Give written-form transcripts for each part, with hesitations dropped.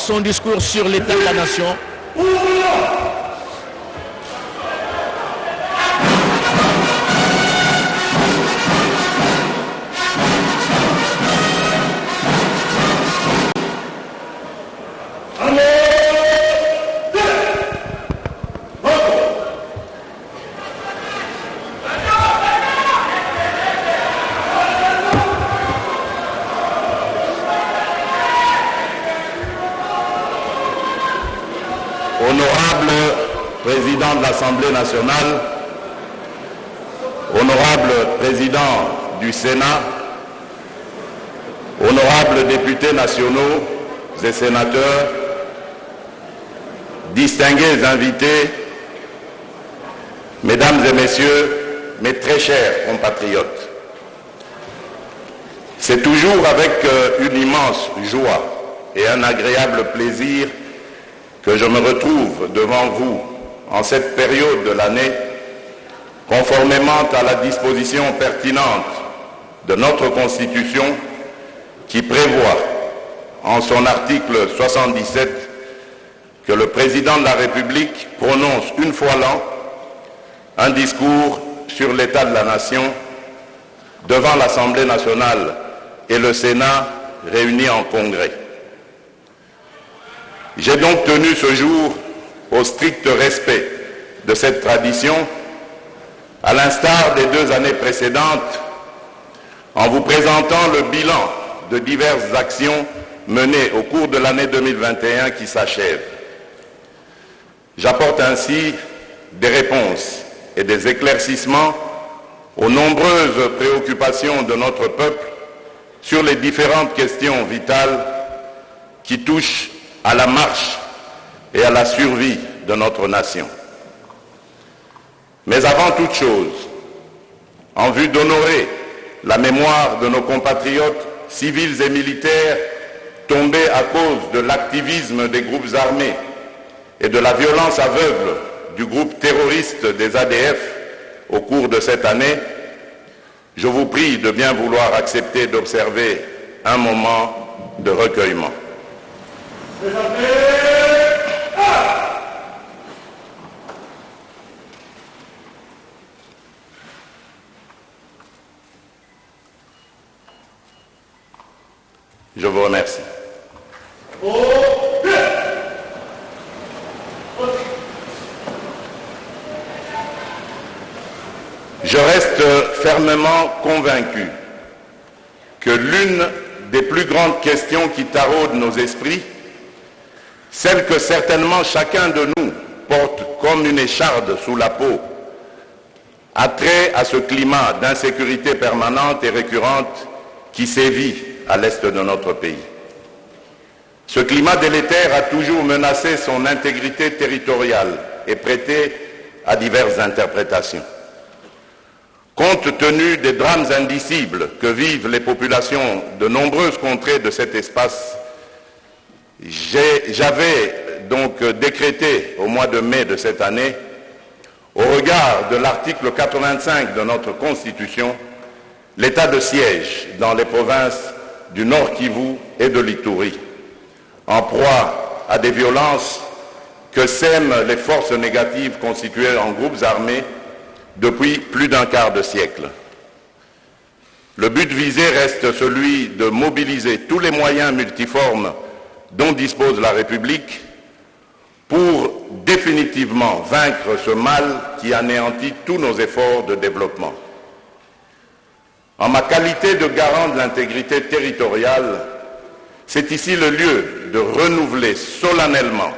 son discours sur l'état de la nation. Honorable Président de l'Assemblée nationale, honorable Président du Sénat, honorables députés nationaux et sénateurs, distingués invités, Mesdames et Messieurs, mes très chers compatriotes, c'est toujours avec une immense joie et un agréable plaisir que je me retrouve devant vous en cette période de l'année, conformément à la disposition pertinente de notre Constitution qui prévoit en son article 77 que le Président de la République prononce une fois l'an un discours sur l'état de la nation devant l'Assemblée nationale et le Sénat réunis en congrès. J'ai donc tenu ce jour au strict respect de cette tradition, à l'instar des 2 années précédentes, en vous présentant le bilan de diverses actions menées au cours de l'année 2021 qui s'achève. J'apporte ainsi des réponses et des éclaircissements aux nombreuses préoccupations de notre peuple sur les différentes questions vitales qui touchent à la marche et à la survie de notre nation. Mais avant toute chose, en vue d'honorer la mémoire de nos compatriotes civils et militaires tombés à cause de l'activisme des groupes armés et de la violence aveugle du groupe terroriste des ADF au cours de cette année, je vous prie de bien vouloir accepter d'observer un moment de recueillement. Je vous remercie. Je reste fermement convaincu que l'une des plus grandes questions qui taraudent nos esprits, celle que certainement chacun de nous porte comme une écharde sous la peau, a trait à ce climat d'insécurité permanente et récurrente qui sévit à l'est de notre pays. Ce climat délétère a toujours menacé son intégrité territoriale et prêté à diverses interprétations. Compte tenu des drames indicibles que vivent les populations de nombreuses contrées de cet espace, j'avais donc décrété au mois de mai de cette année, au regard de l'article 85 de notre Constitution, l'état de siège dans les provinces du Nord Kivu et de l'Ituri, en proie à des violences que sèment les forces négatives constituées en groupes armés depuis plus d'un quart de siècle. Le but visé reste celui de mobiliser tous les moyens multiformes dont dispose la République pour définitivement vaincre ce mal qui anéantit tous nos efforts de développement. En ma qualité de garant de l'intégrité territoriale, c'est ici le lieu de renouveler solennellement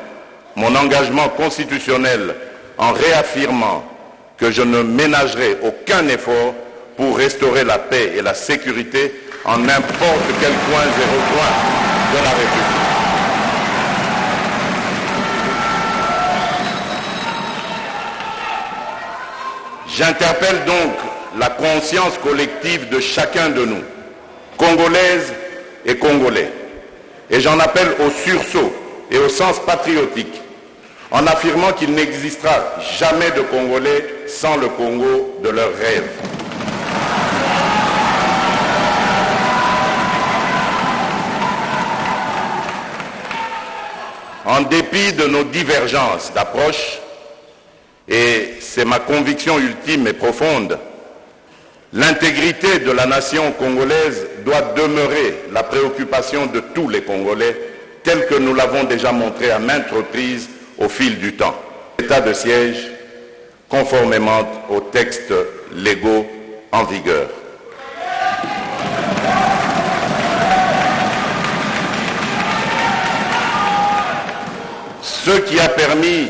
mon engagement constitutionnel en réaffirmant que je ne ménagerai aucun effort pour restaurer la paix et la sécurité en n'importe quel coin et recoin de la République. J'interpelle donc la conscience collective de chacun de nous, Congolaises et Congolais, et j'en appelle au sursaut et au sens patriotique, en affirmant qu'il n'existera jamais de Congolais sans le Congo de leurs rêves. en dépit de nos divergences d'approche, et c'est ma conviction ultime et profonde, l'intégrité de la nation congolaise doit demeurer la préoccupation de tous les Congolais, tel que nous l'avons déjà montré à maintes reprises au fil du temps. L'état de siège, conformément aux textes légaux en vigueur. Ce qui a permis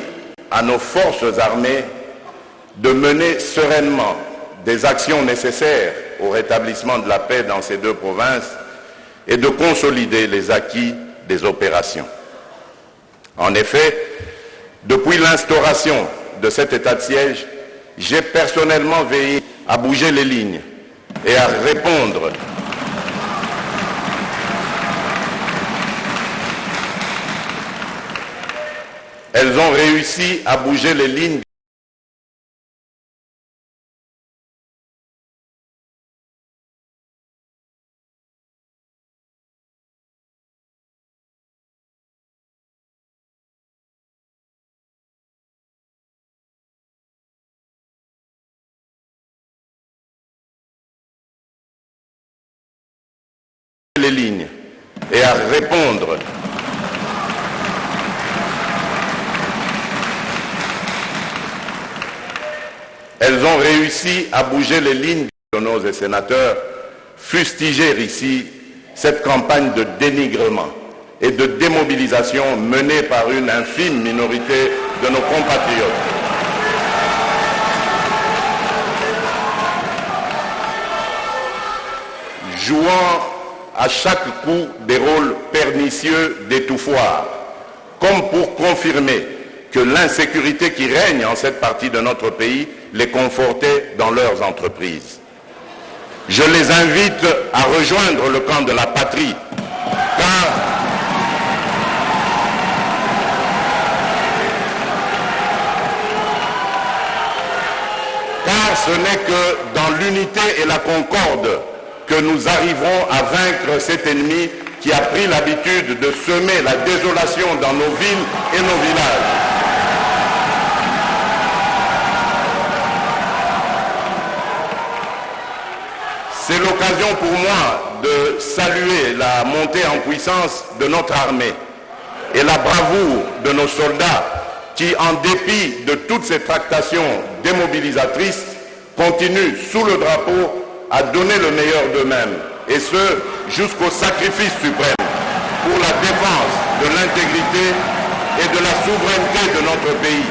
à nos forces armées de mener sereinement des actions nécessaires au rétablissement de la paix dans ces deux provinces et de consolider les acquis des opérations. En effet, depuis l'instauration de cet état de siège, j'ai personnellement veillé à bouger les lignes et à répondre Elles ont réussi à bouger les lignes et à répondre Elles ont réussi à bouger les lignes de nos et sénateurs, fustiger ici cette campagne de dénigrement et de démobilisation menée par une infime minorité de nos compatriotes. Jouant à chaque coup des rôles pernicieux d'étouffoir, comme pour confirmer que l'insécurité qui règne en cette partie de notre pays les confortait dans leurs entreprises. Je les invite à rejoindre le camp de la patrie, car ce n'est que dans l'unité et la concorde que nous arriverons à vaincre cet ennemi qui a pris l'habitude de semer la désolation dans nos villes et nos villages. C'est l'occasion pour moi de saluer la montée en puissance de notre armée et la bravoure de nos soldats qui, en dépit de toutes ces tractations démobilisatrices, continuent sous le drapeau à donner le meilleur d'eux-mêmes, et ce, jusqu'au sacrifice suprême pour la défense de l'intégrité et de la souveraineté de notre pays.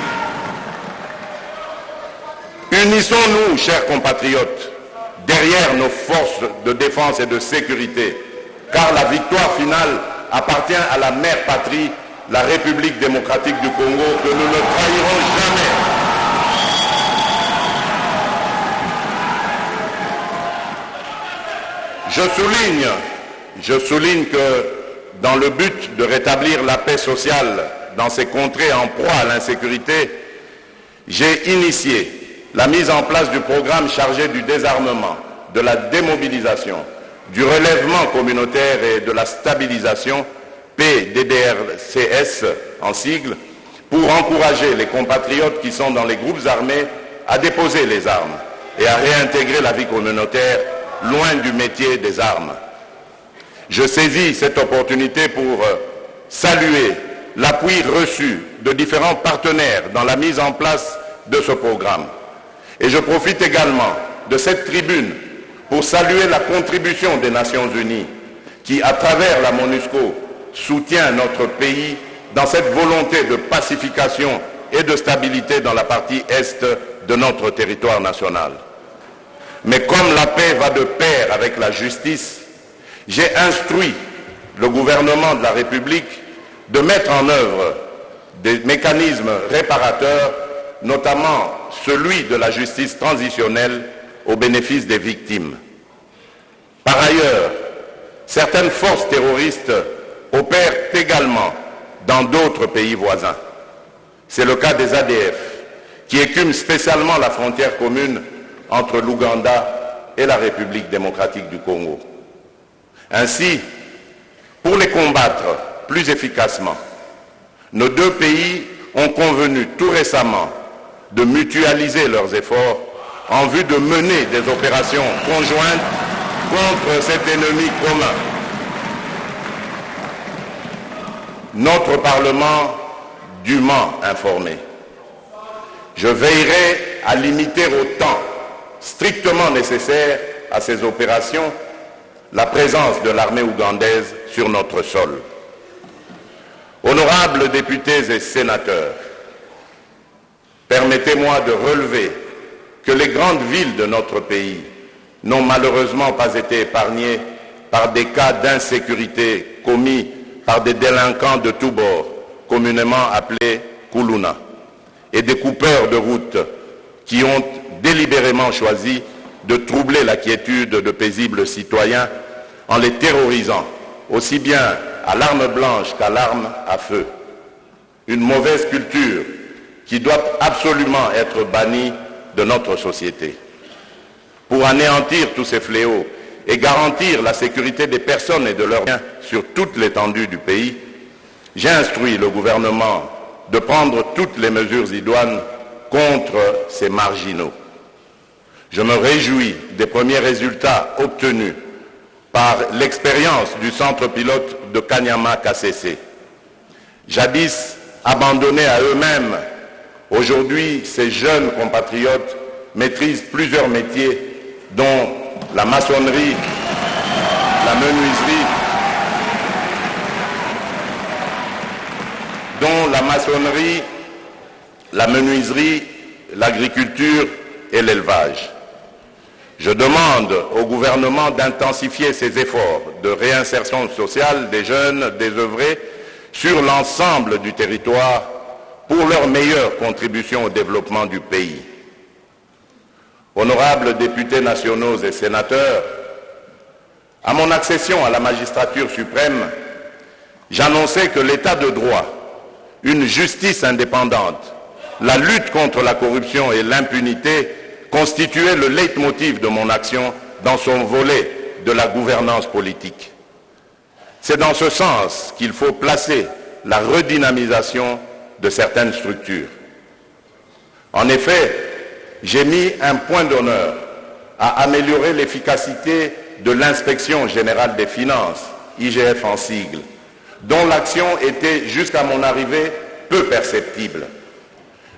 Unissons-nous, chers compatriotes, derrière nos forces de défense et de sécurité, car la victoire finale appartient à la mère patrie, la République démocratique du Congo, que nous ne trahirons jamais. Je souligne que dans le but de rétablir la paix sociale dans ces contrées en proie à l'insécurité, j'ai initié la mise en place du programme chargé du désarmement, de la démobilisation, du relèvement communautaire et de la stabilisation, PDDRCS en sigle, pour encourager les compatriotes qui sont dans les groupes armés à déposer les armes et à réintégrer la vie communautaire loin du métier des armes. Je saisis cette opportunité pour saluer l'appui reçu de différents partenaires dans la mise en place de ce programme. Et je profite également de cette tribune pour saluer la contribution des Nations Unies qui, à travers la MONUSCO, soutient notre pays dans cette volonté de pacification et de stabilité dans la partie est de notre territoire national. Mais comme la paix va de pair avec la justice, j'ai instruit le gouvernement de la République de mettre en œuvre des mécanismes réparateurs, notamment celui de la justice transitionnelle au bénéfice des victimes. Par ailleurs, certaines forces terroristes opèrent également dans d'autres pays voisins. C'est le cas des ADF, qui écument spécialement la frontière commune entre l'Ouganda et la République démocratique du Congo. Ainsi, pour les combattre plus efficacement, Nos deux pays ont convenu tout récemment de mutualiser leurs efforts en vue de mener des opérations conjointes contre cet ennemi commun. Notre Parlement dûment informé. Je veillerai à limiter au temps strictement nécessaire à ces opérations la présence de l'armée ougandaise sur notre sol. Honorables députés et sénateurs, permettez-moi de relever que les grandes villes de notre pays n'ont malheureusement pas été épargnées par des cas d'insécurité commis par des délinquants de tous bords, communément appelés Kuluna, et des coupeurs de route qui ont délibérément choisi de troubler la quiétude de paisibles citoyens en les terrorisant, aussi bien à l'arme blanche qu'à l'arme à feu. Une mauvaise culture qui doit absolument être bannie de notre société. Pour anéantir tous ces fléaux et garantir la sécurité des personnes et de leurs biens sur toute l'étendue du pays, j'ai instruit le gouvernement de prendre toutes les mesures idoines contre ces marginaux. Je me réjouis des premiers résultats obtenus par l'expérience du centre pilote de Kanyama-Kasese. Jadis abandonnés à eux-mêmes, aujourd'hui ces jeunes compatriotes maîtrisent plusieurs métiers dont la maçonnerie, la menuiserie, l'agriculture et l'élevage. Je demande au gouvernement d'intensifier ses efforts de réinsertion sociale des jeunes désœuvrés sur l'ensemble du territoire pour leur meilleure contribution au développement du pays. Honorables députés nationaux et sénateurs, à mon accession à la magistrature suprême, j'annonçais que l'état de droit, une justice indépendante, la lutte contre la corruption et l'impunité constituaient le leitmotiv de mon action dans son volet de la gouvernance politique. C'est dans ce sens qu'il faut placer la redynamisation de certaines structures. En effet, j'ai mis un point d'honneur à améliorer l'efficacité de l'Inspection générale des finances, IGF en sigle, dont l'action était jusqu'à mon arrivée peu perceptible.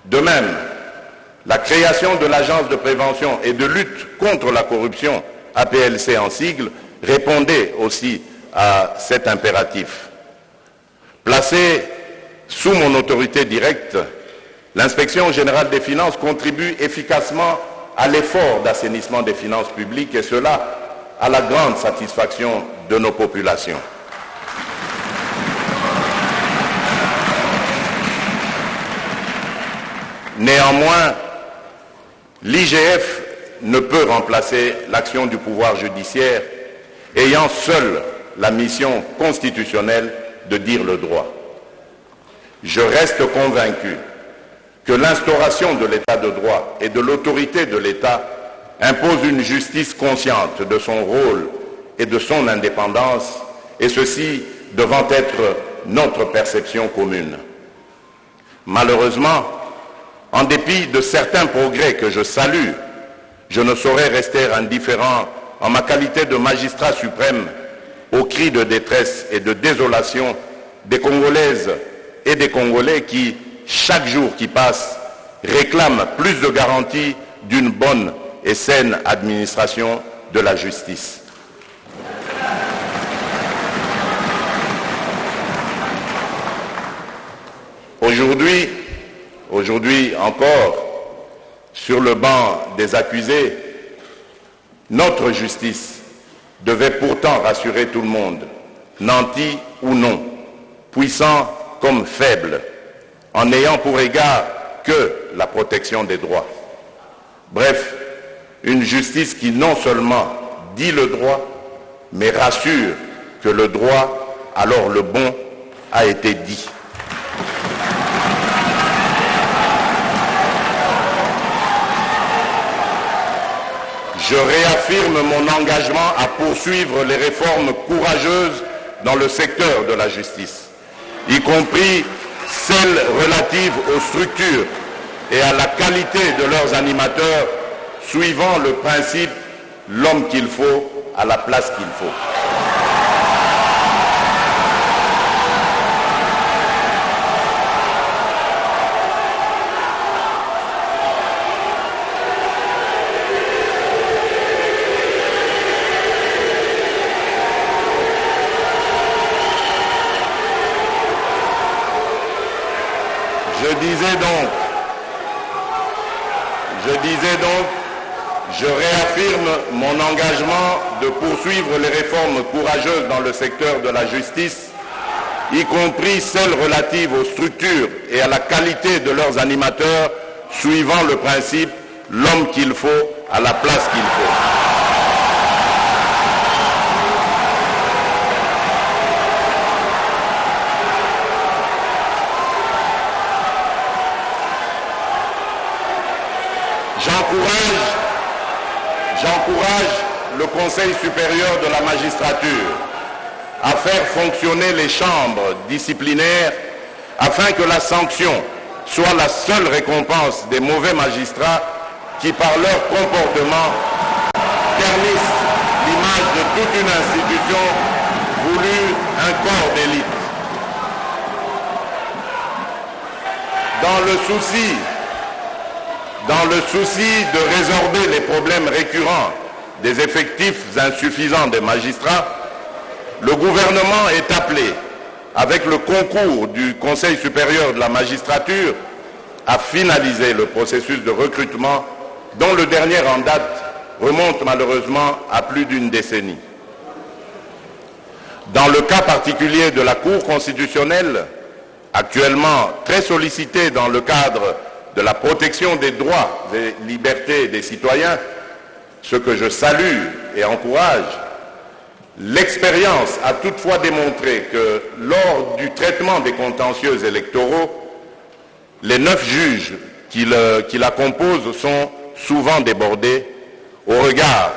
De même, la création de l'Agence de prévention et de lutte contre la corruption, APLC en sigle, répondait aussi à cet impératif. Placée sous mon autorité directe, l'Inspection générale des finances contribue efficacement à l'effort d'assainissement des finances publiques et cela à la grande satisfaction de nos populations. Néanmoins, l'IGF ne peut remplacer l'action du pouvoir judiciaire ayant seule la mission constitutionnelle de dire le droit. Je reste convaincu que l'instauration de l'état de droit et de l'autorité de l'État impose une justice consciente de son rôle et de son indépendance, et ceci devant être notre perception commune. Malheureusement, en dépit de certains progrès que je salue, je ne saurais rester indifférent en ma qualité de magistrat suprême aux cris de détresse et de désolation des Congolaises et des Congolais qui, chaque jour qui passe, réclament plus de garanties d'une bonne et saine administration de la justice. Aujourd'hui encore, sur le banc des accusés, notre justice devait pourtant rassurer tout le monde, nanti ou non, puissant comme faible, en n'ayant pour égard que la protection des droits. Bref, une justice qui non seulement dit le droit, mais rassure que le droit, alors le bon, a été dit. Je réaffirme mon engagement à poursuivre les réformes courageuses dans le secteur de la justice, y compris celle relative aux structures et à la qualité de leurs animateurs, suivant le principe « l'homme qu'il faut à la place qu'il faut ». Je réaffirme mon engagement de poursuivre les réformes courageuses dans le secteur de la justice, y compris celles relatives aux structures et à la qualité de leurs animateurs, suivant le principe « l'homme qu'il faut à la place qu'il faut ». J'encourage le Conseil supérieur de la magistrature à faire fonctionner les chambres disciplinaires afin que la sanction soit la seule récompense des mauvais magistrats qui, par leur comportement, ternissent l'image de toute une institution voulue un corps d'élite. Dans le souci de résorber les problèmes récurrents des effectifs insuffisants des magistrats, le gouvernement est appelé, avec le concours du Conseil supérieur de la magistrature, à finaliser le processus de recrutement dont le dernier en date remonte malheureusement à plus d'une décennie. Dans le cas particulier de la Cour constitutionnelle, actuellement très sollicitée dans le cadre de la protection des droits et libertés des citoyens, ce que je salue et encourage, l'expérience a toutefois démontré que lors du traitement des contentieux électoraux, les 9 juges qui la composent sont souvent débordés au regard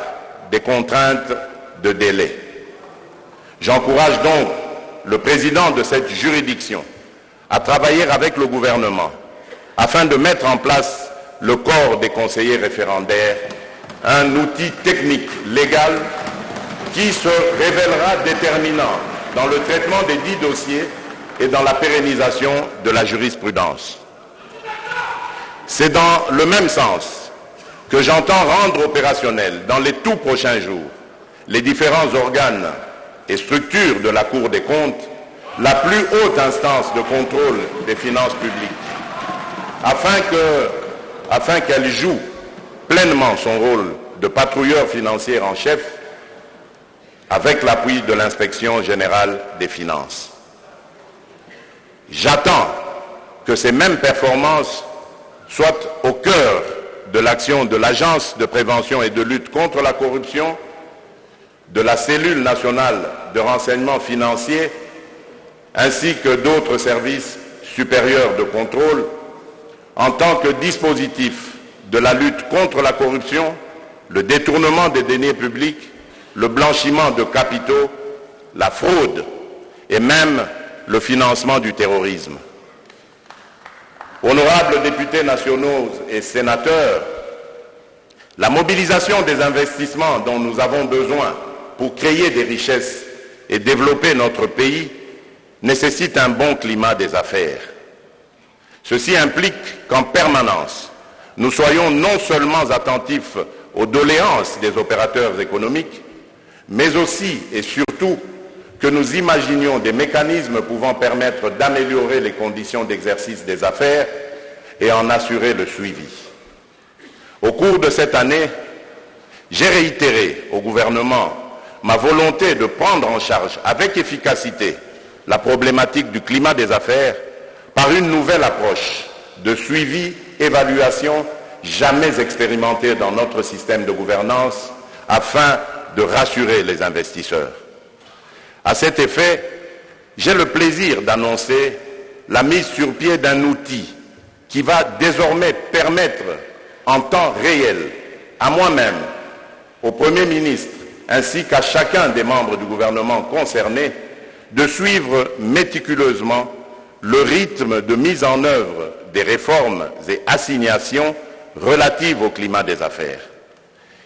des contraintes de délai. J'encourage donc le président de cette juridiction à travailler avec le gouvernement afin de mettre en place le corps des conseillers référendaires, un outil technique légal qui se révélera déterminant dans le traitement des 10 dossiers et dans la pérennisation de la jurisprudence. C'est dans le même sens que j'entends rendre opérationnels dans les tout prochains jours les différents organes et structures de la Cour des comptes, la plus haute instance de contrôle des finances publiques, afin qu'elle joue pleinement son rôle de patrouilleur financier en chef avec l'appui de l'Inspection générale des finances. J'attends que ces mêmes performances soient au cœur de l'action de l'Agence de prévention et de lutte contre la corruption, de la cellule nationale de renseignement financier, ainsi que d'autres services supérieurs de contrôle, en tant que dispositif de la lutte contre la corruption, le détournement des deniers publics, le blanchiment de capitaux, la fraude et même le financement du terrorisme. Honorables députés nationaux et sénateurs, la mobilisation des investissements dont nous avons besoin pour créer des richesses et développer notre pays nécessite un bon climat des affaires. Ceci implique qu'en permanence, nous soyons non seulement attentifs aux doléances des opérateurs économiques, mais aussi et surtout que nous imaginions des mécanismes pouvant permettre d'améliorer les conditions d'exercice des affaires et en assurer le suivi. Au cours de cette année, j'ai réitéré au gouvernement ma volonté de prendre en charge avec efficacité la problématique du climat des affaires par une nouvelle approche de suivi, évaluation jamais expérimentée dans notre système de gouvernance afin de rassurer les investisseurs. À cet effet, j'ai le plaisir d'annoncer la mise sur pied d'un outil qui va désormais permettre en temps réel à moi-même, au Premier ministre, ainsi qu'à chacun des membres du gouvernement concerné, de suivre méticuleusement le rythme de mise en œuvre des réformes et assignations relatives au climat des affaires.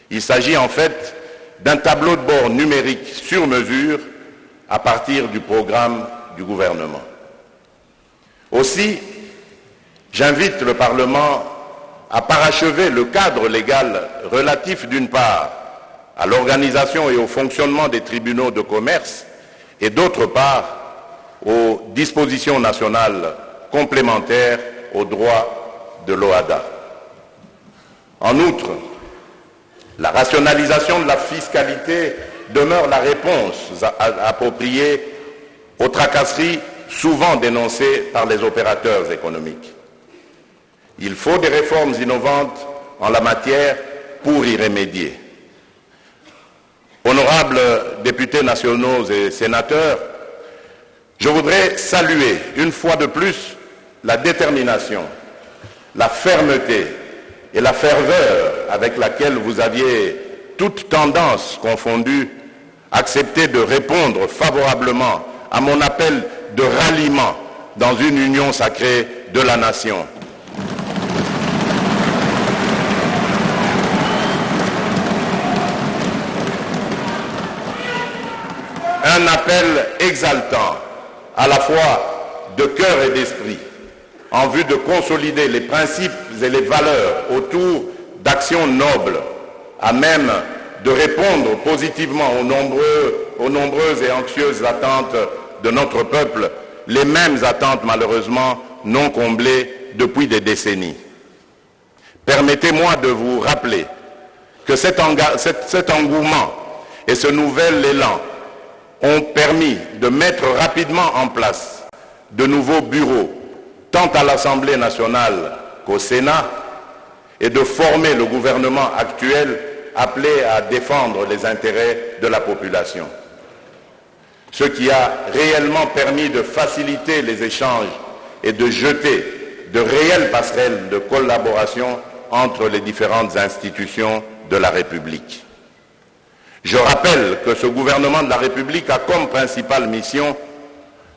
Il s'agit en fait d'un tableau de bord numérique sur mesure à partir du programme du gouvernement. Aussi, j'invite le Parlement à parachever le cadre légal relatif d'une part à l'organisation et au fonctionnement des tribunaux de commerce et d'autre part aux dispositions nationales complémentaires aux droits de l'OHADA. En outre, la rationalisation de la fiscalité demeure la réponse appropriée aux tracasseries souvent dénoncées par les opérateurs économiques. Il faut des réformes innovantes en la matière pour y remédier. Honorables députés nationaux et sénateurs, je voudrais saluer une fois de plus la détermination, la fermeté et la ferveur avec laquelle vous aviez, toutes tendances confondues, accepté de répondre favorablement à mon appel de ralliement dans une union sacrée de la nation. Un appel exaltant, à la fois de cœur et d'esprit, en vue de consolider les principes et les valeurs autour d'actions nobles, à même de répondre positivement aux nombreuses et anxieuses attentes de notre peuple, les mêmes attentes malheureusement non comblées depuis des décennies. Permettez-moi de vous rappeler que cet engouement et ce nouvel élan ont permis de mettre rapidement en place de nouveaux bureaux, tant à l'Assemblée nationale qu'au Sénat, et de former le gouvernement actuel appelé à défendre les intérêts de la population. Ce qui a réellement permis de faciliter les échanges et de jeter de réelles passerelles de collaboration entre les différentes institutions de la République. Je rappelle que ce gouvernement de la République a comme principale mission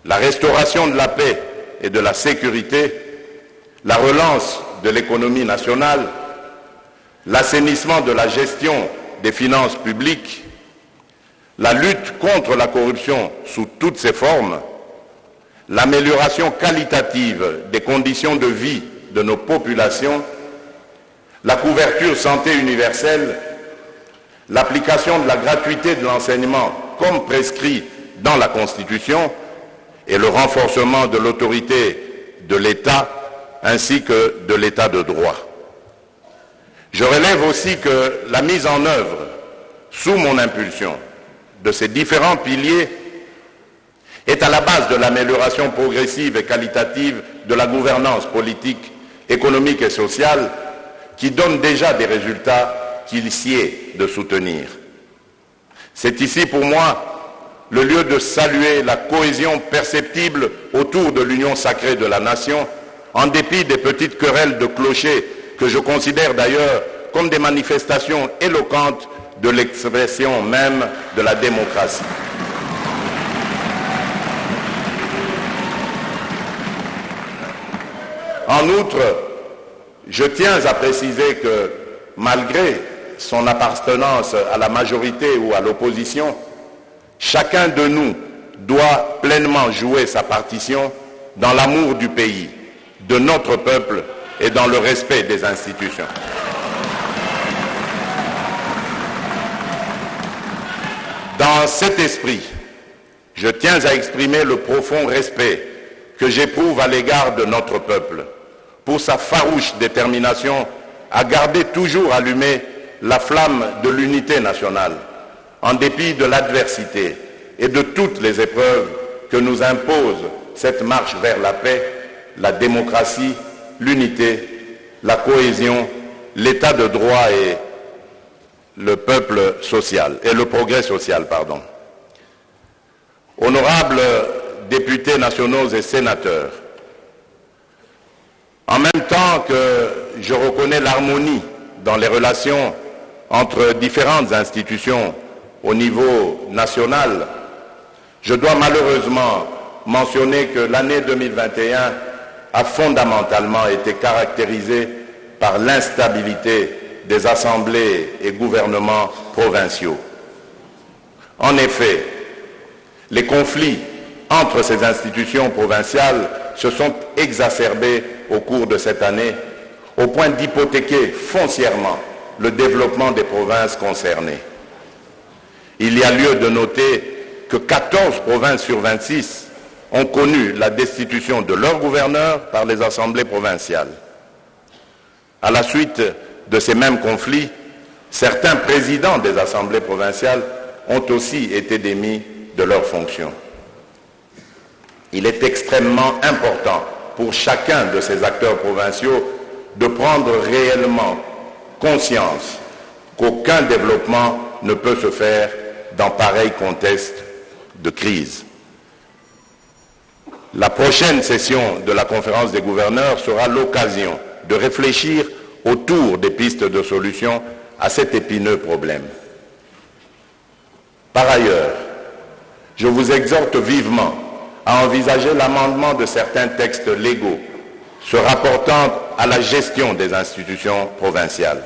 la restauration de la paix et de la sécurité, la relance de l'économie nationale, l'assainissement de la gestion des finances publiques, la lutte contre la corruption sous toutes ses formes, l'amélioration qualitative des conditions de vie de nos populations, la couverture santé universelle, l'application de la gratuité de l'enseignement comme prescrit dans la Constitution et le renforcement de l'autorité de l'État ainsi que de l'État de droit. Je relève aussi que la mise en œuvre, sous mon impulsion, de ces différents piliers est à la base de l'amélioration progressive et qualitative de la gouvernance politique, économique et sociale qui donne déjà des résultats qu'il sied de soutenir. C'est ici pour moi le lieu de saluer la cohésion perceptible autour de l'union sacrée de la nation, en dépit des petites querelles de clochers que je considère d'ailleurs comme des manifestations éloquentes de l'expression même de la démocratie. En outre, je tiens à préciser que malgré son appartenance à la majorité ou à l'opposition, chacun de nous doit pleinement jouer sa partition dans l'amour du pays, de notre peuple et dans le respect des institutions. Dans cet esprit, je tiens à exprimer le profond respect que j'éprouve à l'égard de notre peuple pour sa farouche détermination à garder toujours allumée la flamme de l'unité nationale, en dépit de l'adversité et de toutes les épreuves que nous impose cette marche vers la paix, la démocratie, l'unité, la cohésion, l'état de droit et le peuple social, et le progrès social, pardon. Honorables députés nationaux et sénateurs, en même temps que je reconnais l'harmonie dans les relations entre différentes institutions au niveau national, je dois malheureusement mentionner que l'année 2021 a fondamentalement été caractérisée par l'instabilité des assemblées et gouvernements provinciaux. En effet, les conflits entre ces institutions provinciales se sont exacerbés au cours de cette année, au point d'hypothéquer foncièrement le développement des provinces concernées. Il y a lieu de noter que 14 provinces sur 26 ont connu la destitution de leurs gouverneurs par les assemblées provinciales. À la suite de ces mêmes conflits, certains présidents des assemblées provinciales ont aussi été démis de leurs fonctions. Il est extrêmement important pour chacun de ces acteurs provinciaux de prendre réellement conscience qu'aucun développement ne peut se faire dans pareil contexte de crise. La prochaine session de la conférence des gouverneurs sera l'occasion de réfléchir autour des pistes de solution à cet épineux problème. Par ailleurs, je vous exhorte vivement à envisager l'amendement de certains textes légaux se rapportant à la gestion des institutions provinciales.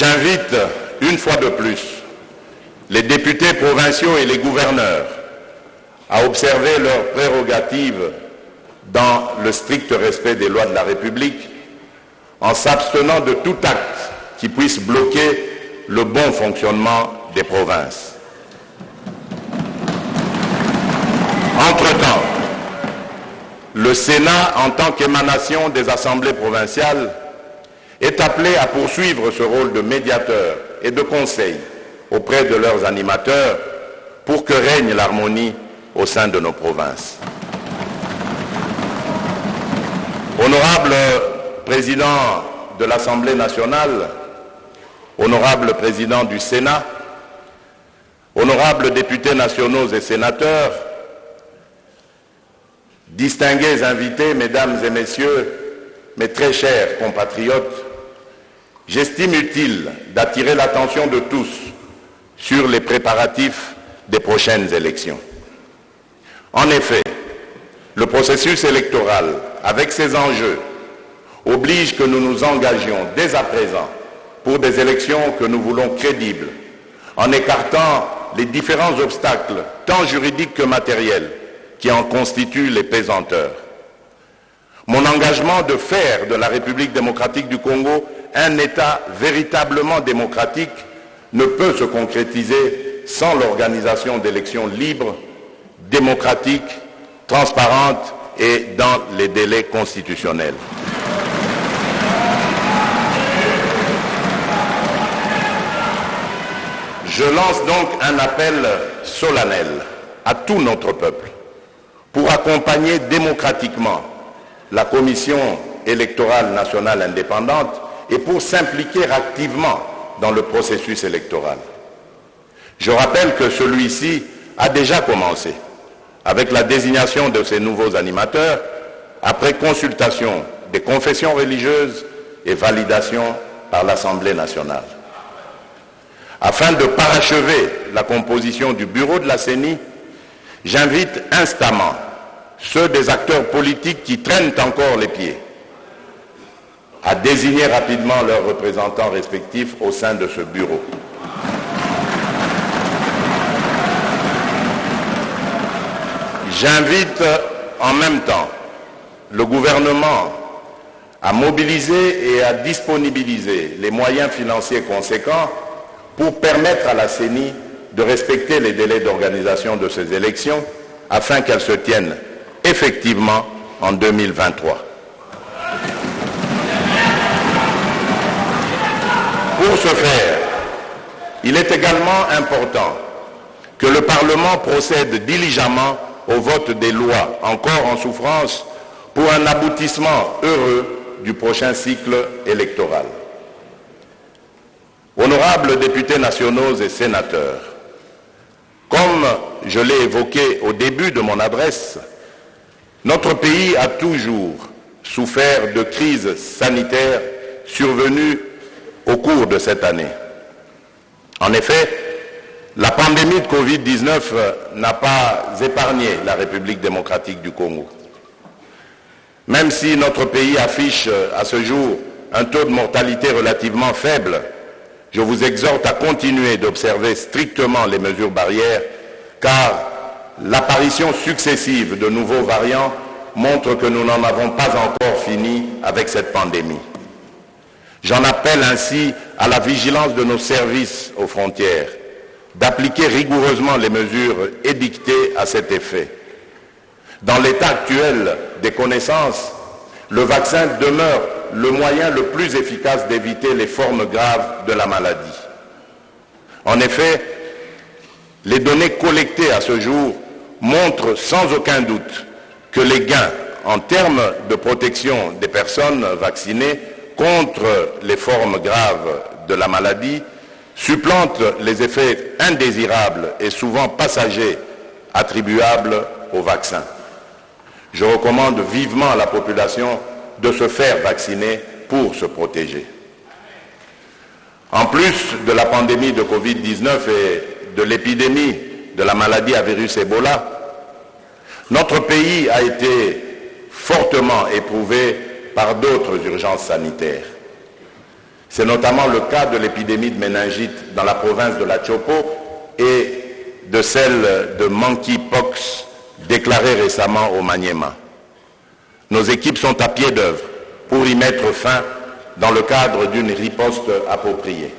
J'invite une fois de plus les députés provinciaux et les gouverneurs à observer leurs prérogatives dans le strict respect des lois de la République, en s'abstenant de tout acte qui puisse bloquer le bon fonctionnement des provinces. Entre-temps, le Sénat, en tant qu'émanation des assemblées provinciales, est appelé à poursuivre ce rôle de médiateur et de conseil auprès de leurs animateurs pour que règne l'harmonie au sein de nos provinces. Honorable Président de l'Assemblée nationale, honorable Président du Sénat, honorables députés nationaux et sénateurs, distingués invités, mesdames et messieurs, mes très chers compatriotes, j'estime utile d'attirer l'attention de tous sur les préparatifs des prochaines élections. En effet, le processus électoral, avec ses enjeux, oblige que nous nous engagions dès à présent pour des élections que nous voulons crédibles, en écartant les différents obstacles, tant juridiques que matériels, qui en constituent les pesanteurs. Mon engagement de faire de la République démocratique du Congo un État véritablement démocratique ne peut se concrétiser sans l'organisation d'élections libres, démocratiques, transparentes et dans les délais constitutionnels. Je lance donc un appel solennel à tout notre peuple pour accompagner démocratiquement la Commission électorale nationale indépendante et pour s'impliquer activement dans le processus électoral. Je rappelle que celui-ci a déjà commencé avec la désignation de ces nouveaux animateurs après consultation des confessions religieuses et validation par l'Assemblée nationale. Afin de parachever la composition du bureau de la CENI, j'invite instamment ceux des acteurs politiques qui traînent encore les pieds à désigner rapidement leurs représentants respectifs au sein de ce bureau. J'invite en même temps le gouvernement à mobiliser et à disponibiliser les moyens financiers conséquents pour permettre à la CENI de respecter les délais d'organisation de ces élections afin qu'elles se tiennent effectivement en 2023. Pour ce faire, il est également important que le Parlement procède diligemment au vote des lois encore en souffrance pour un aboutissement heureux du prochain cycle électoral. Honorables députés nationaux et sénateurs, comme je l'ai évoqué au début de mon adresse, notre pays a toujours souffert de crises sanitaires survenues au cours de cette année. En effet, la pandémie de Covid-19 n'a pas épargné la République démocratique du Congo. Même si notre pays affiche à ce jour un taux de mortalité relativement faible, je vous exhorte à continuer d'observer strictement les mesures barrières, car l'apparition successive de nouveaux variants montre que nous n'en avons pas encore fini avec cette pandémie. J'en appelle ainsi à la vigilance de nos services aux frontières, d'appliquer rigoureusement les mesures édictées à cet effet. Dans l'état actuel des connaissances, le vaccin demeure le moyen le plus efficace d'éviter les formes graves de la maladie. En effet, les données collectées à ce jour montrent sans aucun doute que les gains en termes de protection des personnes vaccinées contre les formes graves de la maladie supplantent les effets indésirables et souvent passagers attribuables au vaccin. Je recommande vivement à la population de se faire vacciner pour se protéger. En plus de la pandémie de Covid-19 et de l'épidémie de la maladie à virus Ebola, notre pays a été fortement éprouvé par d'autres urgences sanitaires. C'est notamment le cas de l'épidémie de méningite dans la province de la Chopo et de celle de monkeypox déclarée récemment au Maniema. Nos équipes sont à pied d'œuvre pour y mettre fin dans le cadre d'une riposte appropriée.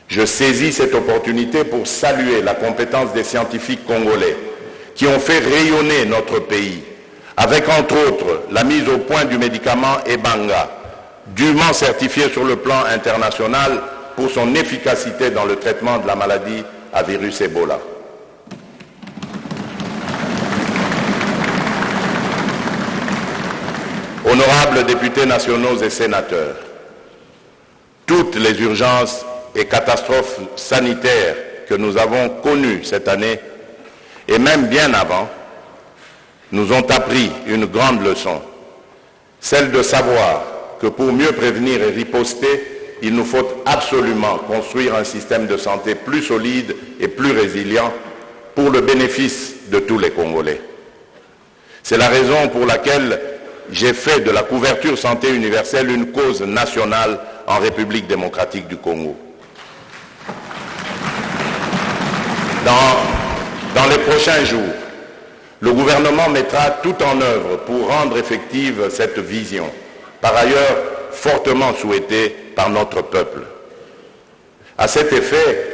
Je saisis cette opportunité pour saluer la compétence des scientifiques congolais qui ont fait rayonner notre pays, avec entre autres la mise au point du médicament Ebanga, dûment certifié sur le plan international pour son efficacité dans le traitement de la maladie à virus Ebola. Honorables députés nationaux et sénateurs, toutes les urgences et catastrophes sanitaires que nous avons connues cette année, et même bien avant, nous ont appris une grande leçon, celle de savoir que pour mieux prévenir et riposter, il nous faut absolument construire un système de santé plus solide et plus résilient pour le bénéfice de tous les Congolais. C'est la raison pour laquelle j'ai fait de la couverture santé universelle une cause nationale en République démocratique du Congo. Dans les prochains jours, le gouvernement mettra tout en œuvre pour rendre effective cette vision, par ailleurs fortement souhaitée par notre peuple. À cet effet,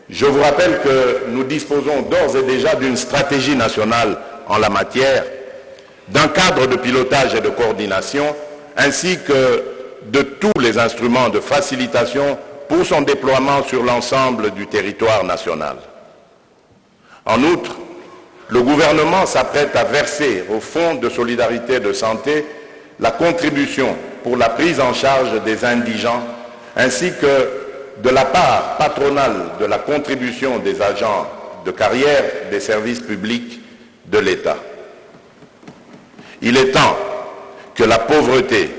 je vous rappelle que nous disposons d'ores et déjà d'une stratégie nationale en la matière, d'un cadre de pilotage et de coordination, ainsi que de tous les instruments de facilitation pour son déploiement sur l'ensemble du territoire national. En outre, le gouvernement s'apprête à verser au Fonds de solidarité de santé la contribution pour la prise en charge des indigents, ainsi que de la part patronale de la contribution des agents de carrière des services publics de l'État. Il est temps que la pauvreté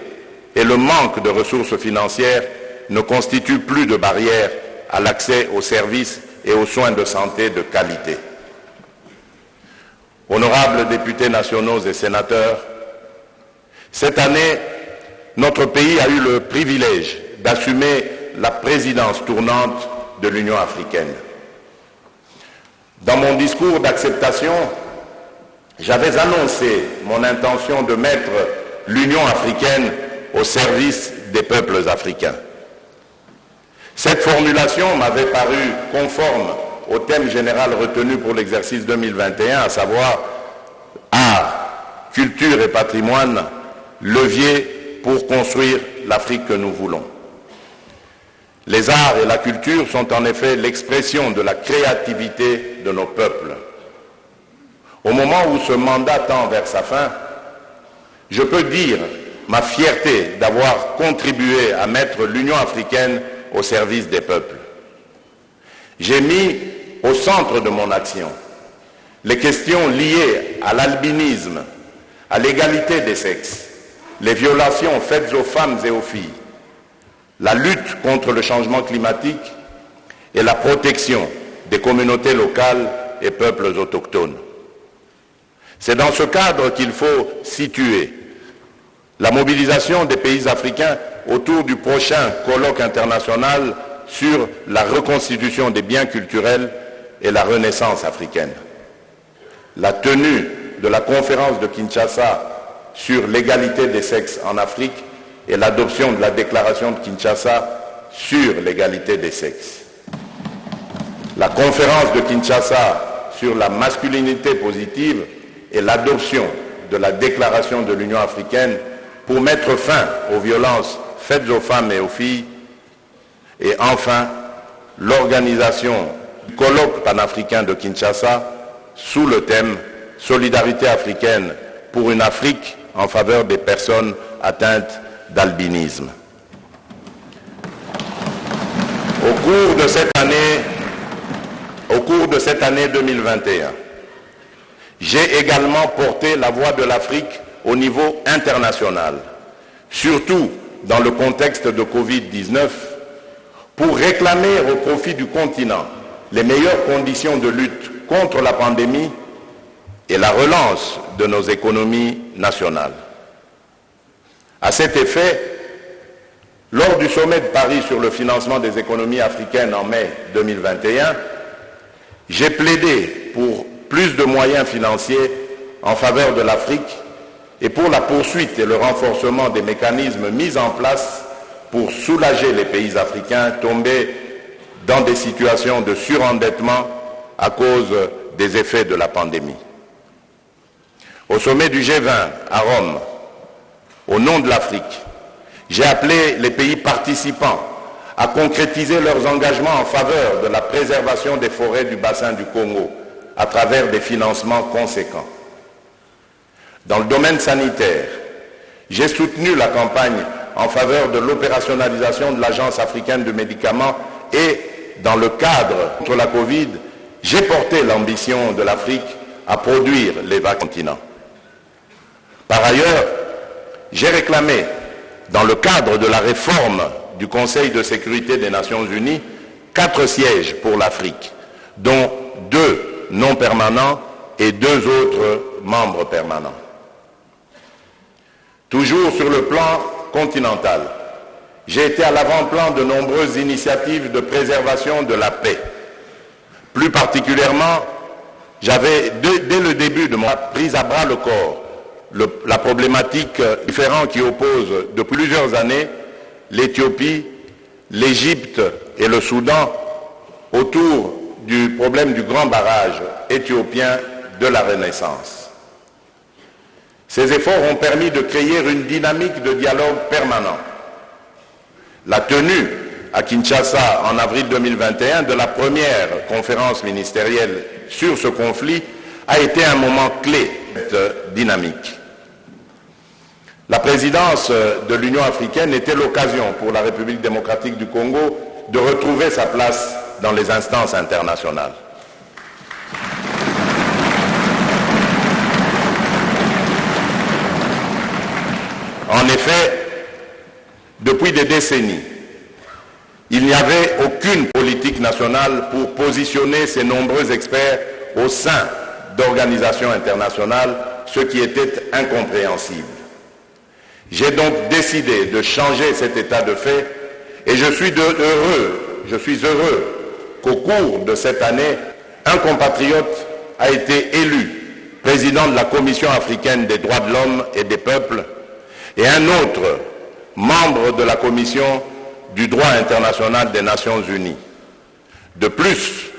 et le manque de ressources financières ne constituent plus de barrières à l'accès aux services et aux soins de santé de qualité. Honorables députés nationaux et sénateurs, cette année, notre pays a eu le privilège d'assumer la présidence tournante de l'Union africaine. Dans mon discours d'acceptation, j'avais annoncé mon intention de mettre l'Union africaine au service des peuples africains. Cette formulation m'avait paru conforme au thème général retenu pour l'exercice 2021, à savoir art, culture et patrimoine, levier pour construire l'Afrique que nous voulons. Les arts et la culture sont en effet l'expression de la créativité de nos peuples. Au moment où ce mandat tend vers sa fin, je peux dire ma fierté d'avoir contribué à mettre l'Union africaine au service des peuples. J'ai mis au centre de mon action les questions liées à l'albinisme, à l'égalité des sexes, les violations faites aux femmes et aux filles, la lutte contre le changement climatique et la protection des communautés locales et peuples autochtones. C'est dans ce cadre qu'il faut situer la mobilisation des pays africains autour du prochain colloque international sur la reconstitution des biens culturels et la renaissance africaine. La tenue de la conférence de Kinshasa sur l'égalité des sexes en Afrique et l'adoption de la déclaration de Kinshasa sur l'égalité des sexes. La conférence de Kinshasa sur la masculinité positive et l'adoption de la déclaration de l'Union africaine pour mettre fin aux violences faites aux femmes et aux filles. Et enfin, l'organisation du colloque panafricain de Kinshasa sous le thème « Solidarité africaine pour une Afrique en faveur des personnes atteintes d'albinisme ». Au cours de cette année 2021, j'ai également porté la voix de l'Afrique au niveau international, surtout dans le contexte de Covid-19, pour réclamer au profit du continent les meilleures conditions de lutte contre la pandémie et la relance de nos économies nationales. À cet effet, lors du sommet de Paris sur le financement des économies africaines en mai 2021, j'ai plaidé pour plus de moyens financiers en faveur de l'Afrique et pour la poursuite et le renforcement des mécanismes mis en place pour soulager les pays africains tombés dans des situations de surendettement à cause des effets de la pandémie. Au sommet du G20 à Rome, au nom de l'Afrique, j'ai appelé les pays participants à concrétiser leurs engagements en faveur de la préservation des forêts du bassin du Congo à travers des financements conséquents. Dans le domaine sanitaire, j'ai soutenu la campagne en faveur de l'opérationnalisation de l'Agence africaine de médicaments et, dans le cadre contre la Covid, j'ai porté l'ambition de l'Afrique à produire les vaccins continents. Par ailleurs, j'ai réclamé, dans le cadre de la réforme du Conseil de sécurité des Nations Unies, 4 sièges pour l'Afrique, dont 2 non permanents et 2 autres membres permanents. Toujours sur le plan continental, j'ai été à l'avant-plan de nombreuses initiatives de préservation de la paix. Plus particulièrement, j'avais, dès le début de ma prise à bras le corps, la problématique différente qui oppose depuis plusieurs années l'Éthiopie, l'Égypte et le Soudan autour du problème du grand barrage éthiopien de la Renaissance. Ces efforts ont permis de créer une dynamique de dialogue permanent. La tenue à Kinshasa en avril 2021 de la première conférence ministérielle sur ce conflit a été un moment clé de cette dynamique. La présidence de l'Union africaine était l'occasion pour la République démocratique du Congo de retrouver sa place dans les instances internationales. En effet, depuis des décennies, il n'y avait aucune politique nationale pour positionner ces nombreux experts au sein d'organisations internationales, ce qui était incompréhensible. J'ai donc décidé de changer cet état de fait et je suis heureux qu'au cours de cette année, un compatriote a été élu président de la Commission africaine des droits de l'homme et des peuples et un autre membre de la Commission du droit international des Nations Unies. De plus,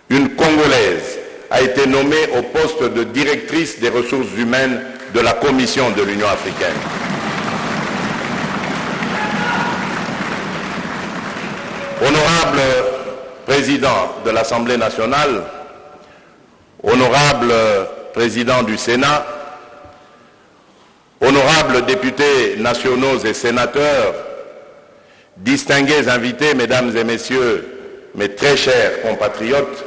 une Congolaise a été nommée au poste de directrice des ressources humaines de la Commission de l'Union africaine. Honorable président de l'Assemblée nationale, honorable président du Sénat, honorables députés nationaux et sénateurs, distingués invités, mesdames et messieurs, mes très chers compatriotes,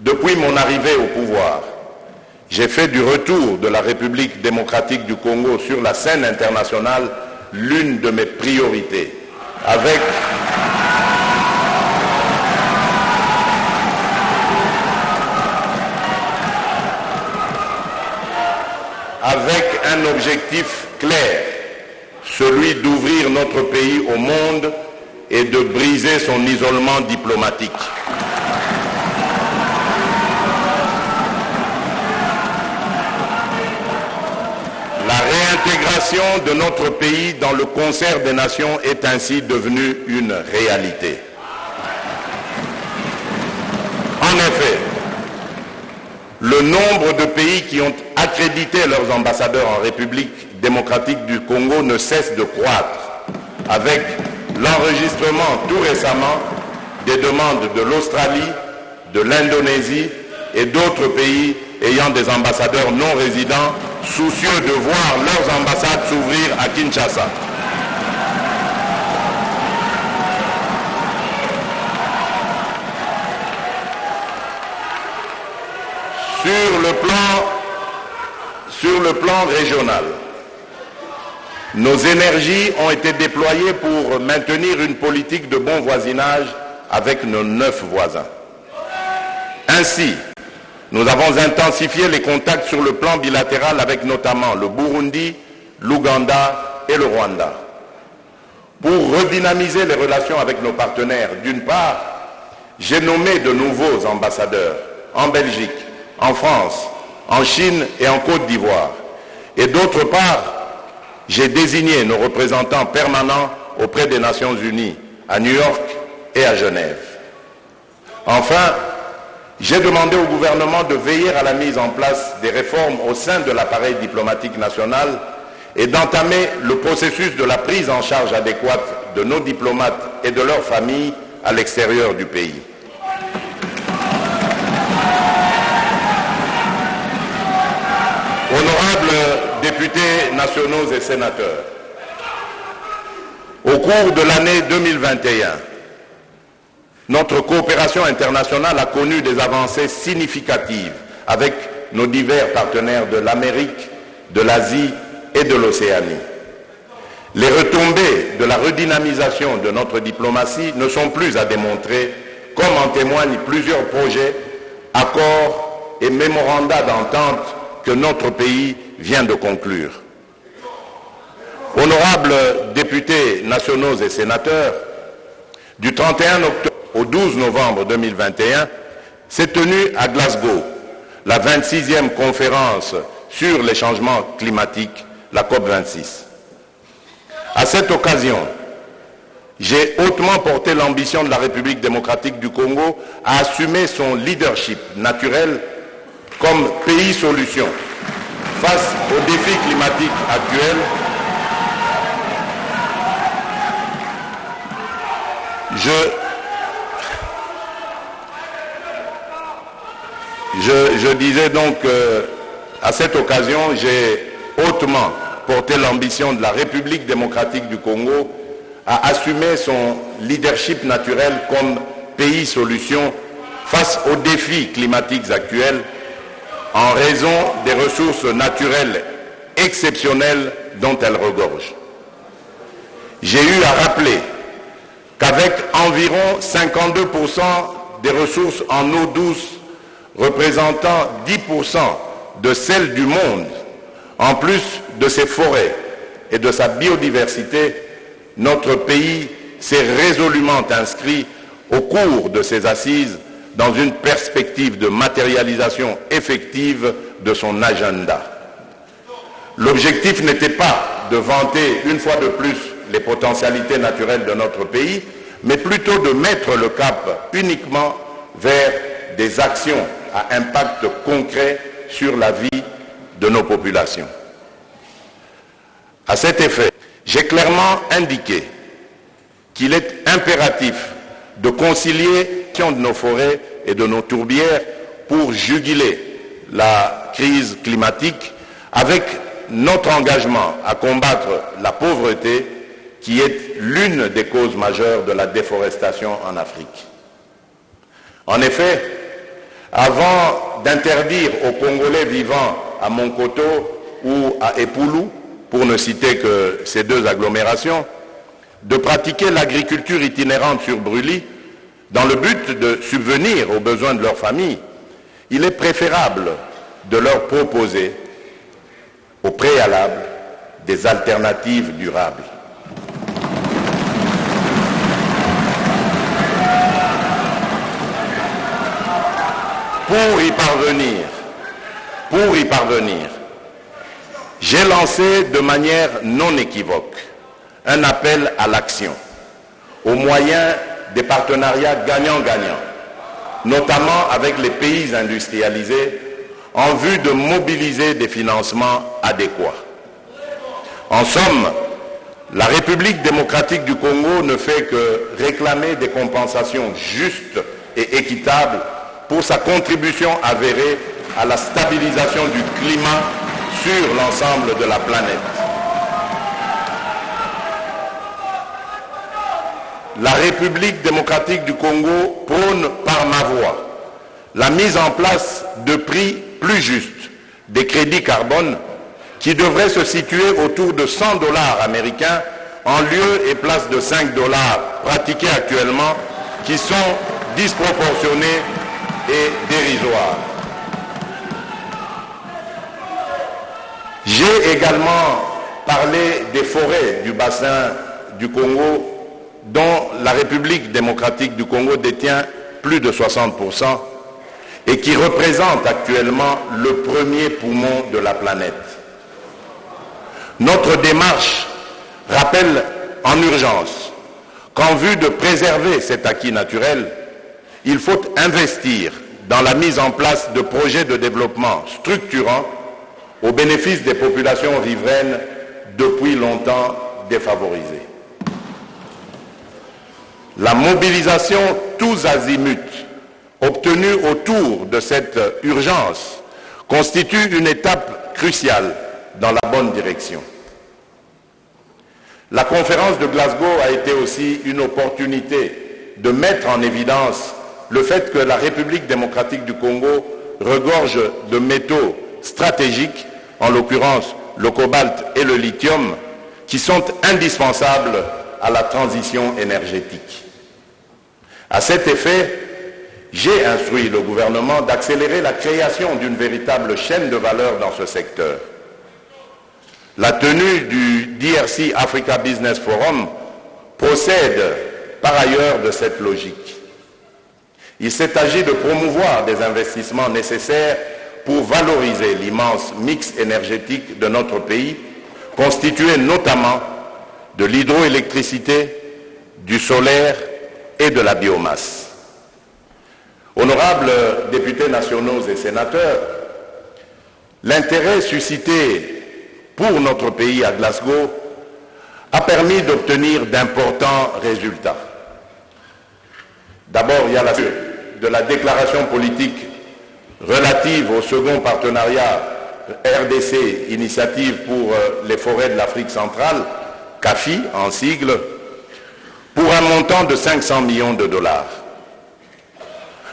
depuis mon arrivée au pouvoir, j'ai fait du retour de la République démocratique du Congo sur la scène internationale l'une de mes priorités. avec un objectif clair, celui d'ouvrir notre pays au monde et de briser son isolement diplomatique. La réintégration de notre pays dans le concert des nations est ainsi devenue une réalité. En effet, le nombre de pays qui ont accrédité leurs ambassadeurs en République démocratique du Congo ne cesse de croître, avec l'enregistrement tout récemment des demandes de l'Australie, de l'Indonésie et d'autres pays ayant des ambassadeurs non résidents soucieux de voir leurs ambassades s'ouvrir à Kinshasa. Sur le plan régional, nos énergies ont été déployées pour maintenir une politique de bon voisinage avec nos 9 voisins. Ainsi, nous avons intensifié les contacts sur le plan bilatéral avec notamment le Burundi, l'Ouganda et le Rwanda. Pour redynamiser les relations avec nos partenaires, d'une part, j'ai nommé de nouveaux ambassadeurs en Belgique, en France, en Chine et en Côte d'Ivoire. Et d'autre part, j'ai désigné nos représentants permanents auprès des Nations Unies, à New York et à Genève. Enfin, j'ai demandé au gouvernement de veiller à la mise en place des réformes au sein de l'appareil diplomatique national et d'entamer le processus de la prise en charge adéquate de nos diplomates et de leurs familles à l'extérieur du pays. Honorables députés nationaux et sénateurs, au cours de l'année 2021, notre coopération internationale a connu des avancées significatives avec nos divers partenaires de l'Amérique, de l'Asie et de l'Océanie. Les retombées de la redynamisation de notre diplomatie ne sont plus à démontrer, comme en témoignent plusieurs projets, accords et mémorandats d'entente que notre pays vient de conclure. Honorables députés nationaux et sénateurs, du 31 octobre au 12 novembre 2021, s'est tenue à Glasgow la 26e conférence sur les changements climatiques, la COP26. À cette occasion, j'ai hautement porté l'ambition de la République démocratique du Congo à assumer son leadership naturel comme pays solution face aux défis climatiques actuels. Je disais donc à cette occasion, j'ai hautement porté l'ambition de la République démocratique du Congo à assumer son leadership naturel comme pays solution face aux défis climatiques actuels en raison des ressources naturelles exceptionnelles dont elle regorge. J'ai eu à rappeler qu'avec environ 52% des ressources en eau douce représentant 10% de celles du monde, en plus de ses forêts et de sa biodiversité, notre pays s'est résolument inscrit au cours de ses assises dans une perspective de matérialisation effective de son agenda. L'objectif n'était pas de vanter une fois de plus les potentialités naturelles de notre pays, mais plutôt de mettre le cap uniquement vers des actions à impact concret sur la vie de nos populations. À cet effet, j'ai clairement indiqué qu'il est impératif de concilier de nos forêts et de nos tourbières pour juguler la crise climatique avec notre engagement à combattre la pauvreté qui est l'une des causes majeures de la déforestation en Afrique. En effet, avant d'interdire aux Congolais vivant à Monkoto ou à Epoulou, pour ne citer que ces deux agglomérations, de pratiquer l'agriculture itinérante sur brûlis dans le but de subvenir aux besoins de leur famille, il est préférable de leur proposer au préalable des alternatives durables. Pour y parvenir, j'ai lancé de manière non équivoque un appel à l'action au moyen des partenariats gagnant-gagnant, notamment avec les pays industrialisés, en vue de mobiliser des financements adéquats. En somme, la République démocratique du Congo ne fait que réclamer des compensations justes et équitables pour sa contribution avérée à la stabilisation du climat sur l'ensemble de la planète. La République démocratique du Congo prône par ma voix la mise en place de prix plus justes des crédits carbone qui devraient se situer autour de 100 $ américains en lieu et place de 5 $ pratiqués actuellement, qui sont disproportionnés et dérisoires. J'ai également parlé des forêts du bassin du Congo dont la République démocratique du Congo détient plus de 60% et qui représente actuellement le premier poumon de la planète. Notre démarche rappelle en urgence qu'en vue de préserver cet acquis naturel, il faut investir dans la mise en place de projets de développement structurants au bénéfice des populations riveraines depuis longtemps défavorisées. La mobilisation tous azimuts obtenue autour de cette urgence constitue une étape cruciale dans la bonne direction. La conférence de Glasgow a été aussi une opportunité de mettre en évidence le fait que la République démocratique du Congo regorge de métaux stratégiques, en l'occurrence le cobalt et le lithium, qui sont indispensables à la transition énergétique. À cet effet, j'ai instruit le gouvernement d'accélérer la création d'une véritable chaîne de valeur dans ce secteur. La tenue du DRC Africa Business Forum procède par ailleurs de cette logique. Il s'est agi de promouvoir des investissements nécessaires pour valoriser l'immense mix énergétique de notre pays, constitué notamment de l'hydroélectricité, du solaire et de la biomasse. Honorables députés nationaux et sénateurs, l'intérêt suscité pour notre pays à Glasgow a permis d'obtenir d'importants résultats. D'abord, il y a la de la déclaration politique relative au second partenariat RDC, Initiative pour les forêts de l'Afrique centrale, CAFI en sigle, pour un montant de 500 millions de $.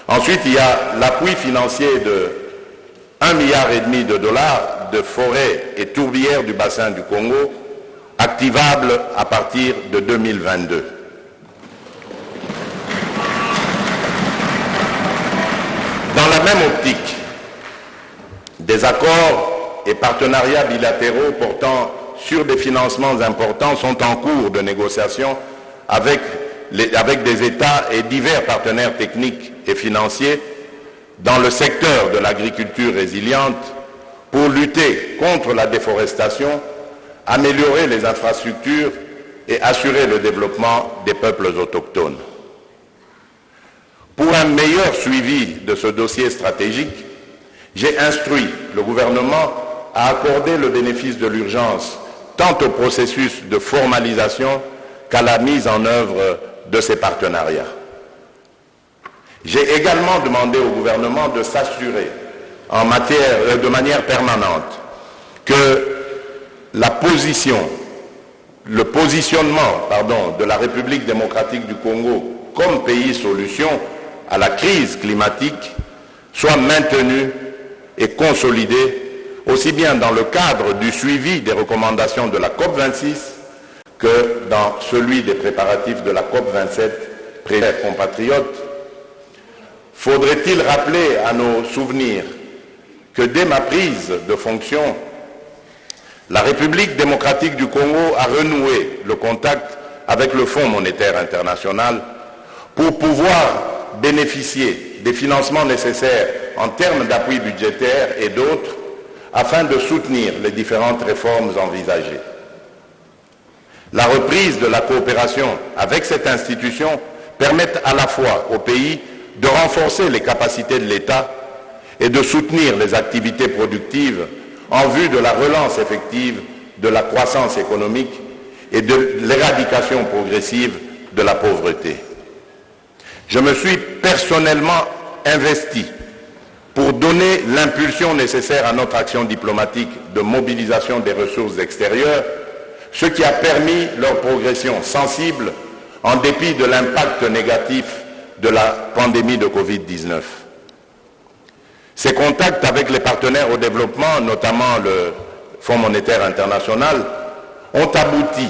Ensuite, il y a l'appui financier de 1,5 milliard de forêts et tourbières du bassin du Congo, activables à partir de 2022. Dans la même optique, des accords et partenariats bilatéraux portant sur des financements importants sont en cours de négociation avec des États et divers partenaires techniques et financiers dans le secteur de l'agriculture résiliente pour lutter contre la déforestation, améliorer les infrastructures et assurer le développement des peuples autochtones. Pour un meilleur suivi de ce dossier stratégique, j'ai instruit le gouvernement à accorder le bénéfice de l'urgence tant au processus de formalisation qu'à la mise en œuvre de ces partenariats. J'ai également demandé au gouvernement de s'assurer de manière permanente que le positionnement de la République démocratique du Congo comme pays solution à la crise climatique soit maintenu et consolidé, aussi bien dans le cadre du suivi des recommandations de la COP26 que dans celui des préparatifs de la COP27, chers compatriotes, faudrait-il rappeler à nos souvenirs que dès ma prise de fonction, la République démocratique du Congo a renoué le contact avec le Fonds monétaire international pour pouvoir bénéficier des financements nécessaires en termes d'appui budgétaire et d'autres afin de soutenir les différentes réformes envisagées. La reprise de la coopération avec cette institution permet à la fois au pays de renforcer les capacités de l'État et de soutenir les activités productives en vue de la relance effective de la croissance économique et de l'éradication progressive de la pauvreté. Je me suis personnellement investi pour donner l'impulsion nécessaire à notre action diplomatique de mobilisation des ressources extérieures, ce qui a permis leur progression sensible en dépit de l'impact négatif de la pandémie de Covid-19. Ces contacts avec les partenaires au développement, notamment le Fonds monétaire international, ont abouti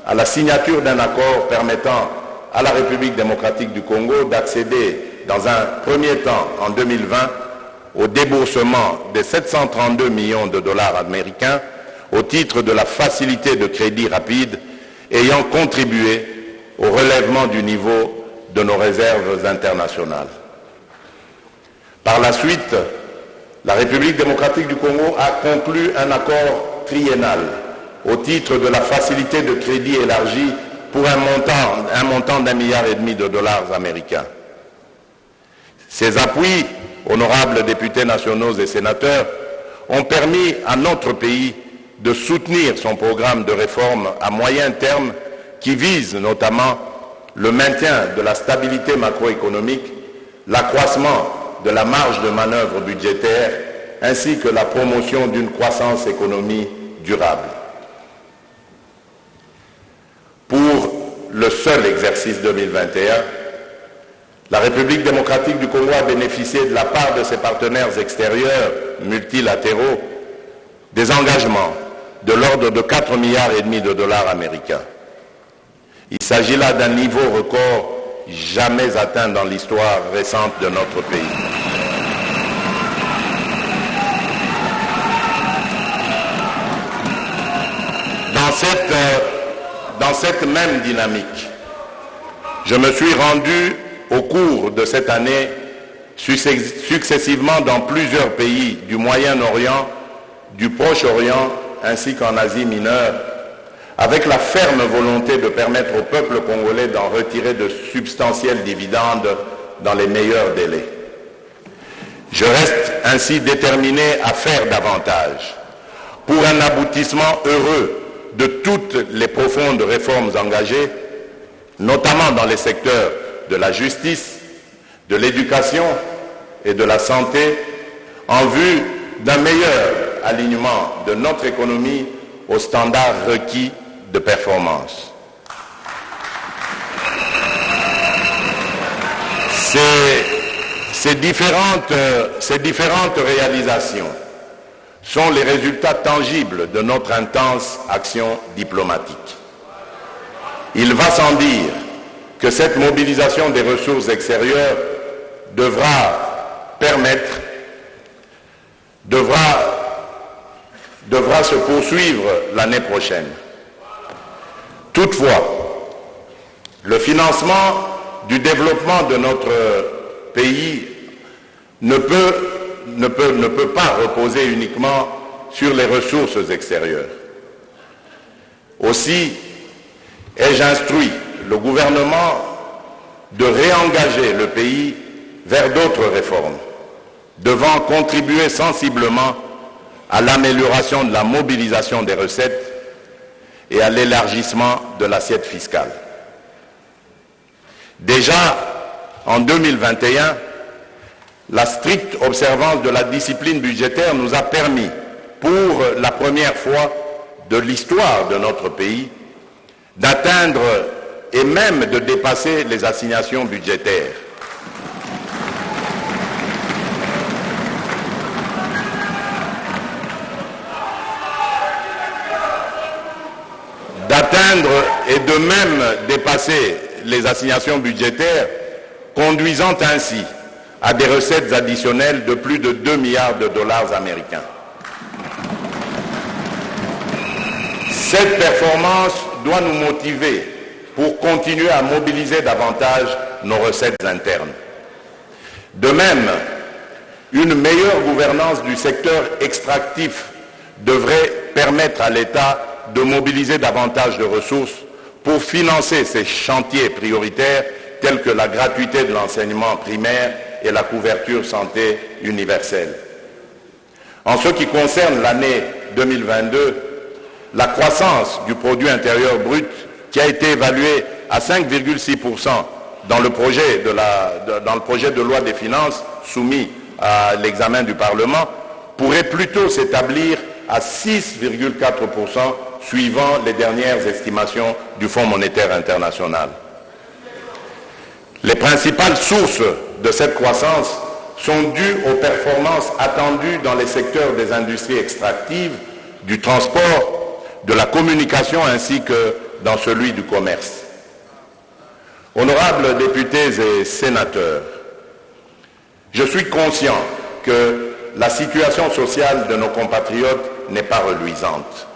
à la signature d'un accord permettant à la République démocratique du Congo d'accéder dans un premier temps, en 2020, au déboursement de 732 millions de dollars américains au titre de la facilité de crédit rapide ayant contribué au relèvement du niveau de nos réserves internationales. Par la suite, la République démocratique du Congo a conclu un accord triennal au titre de la facilité de crédit élargie pour un montant d'1,5 milliard de dollars américains. Ces appuis, honorables députés nationaux et sénateurs, ont permis à notre pays de soutenir son programme de réforme à moyen terme qui vise notamment le maintien de la stabilité macroéconomique, l'accroissement de la marge de manœuvre budgétaire ainsi que la promotion d'une croissance économique durable. Pour le seul exercice 2021, la République démocratique du Congo a bénéficié de la part de ses partenaires extérieurs multilatéraux des engagements de l'ordre de 4,5 milliards de dollars américains. Il s'agit là d'un niveau record jamais atteint dans l'histoire récente de notre pays. Dans cette même dynamique, je me suis rendu au cours de cette année successivement dans plusieurs pays du Moyen-Orient, du Proche-Orient ainsi qu'en Asie mineure, avec la ferme volonté de permettre au peuple congolais d'en retirer de substantiels dividendes dans les meilleurs délais. Je reste ainsi déterminé à faire davantage pour un aboutissement heureux de toutes les profondes réformes engagées, notamment dans les secteurs de la justice, de l'éducation et de la santé, en vue d'un meilleur alignement de notre économie aux standards requis de performance. Ces différentes réalisations sont les résultats tangibles de notre intense action diplomatique. Il va sans dire que cette mobilisation des ressources extérieures devra se poursuivre l'année prochaine. Toutefois, le financement du développement de notre pays ne peut pas reposer uniquement sur les ressources extérieures. Aussi, ai-je instruit le gouvernement de réengager le pays vers d'autres réformes, devant contribuer sensiblement à l'amélioration de la mobilisation des recettes et à l'élargissement de l'assiette fiscale. Déjà, en 2021, la stricte observance de la discipline budgétaire nous a permis, pour la première fois de l'histoire de notre pays, d'atteindre et même de dépasser les assignations budgétaires. d'atteindre et de même dépasser les assignations budgétaires, conduisant ainsi à des recettes additionnelles de plus de 2 milliards de dollars américains. Cette performance doit nous motiver pour continuer à mobiliser davantage nos recettes internes. De même, une meilleure gouvernance du secteur extractif devrait permettre à l'État de mobiliser davantage de ressources pour financer ces chantiers prioritaires tels que la gratuité de l'enseignement primaire et la couverture santé universelle. En ce qui concerne l'année 2022, la croissance du produit intérieur brut, qui a été évaluée à 5,6% dans le projet de loi des finances soumis à l'examen du Parlement, pourrait plutôt s'établir à 6,4% suivant les dernières estimations du Fonds monétaire international. Les principales sources de cette croissance sont dues aux performances attendues dans les secteurs des industries extractives, du transport, de la communication ainsi que dans celui du commerce. Honorables députés et sénateurs, je suis conscient que la situation sociale de nos compatriotes n'est pas reluisante.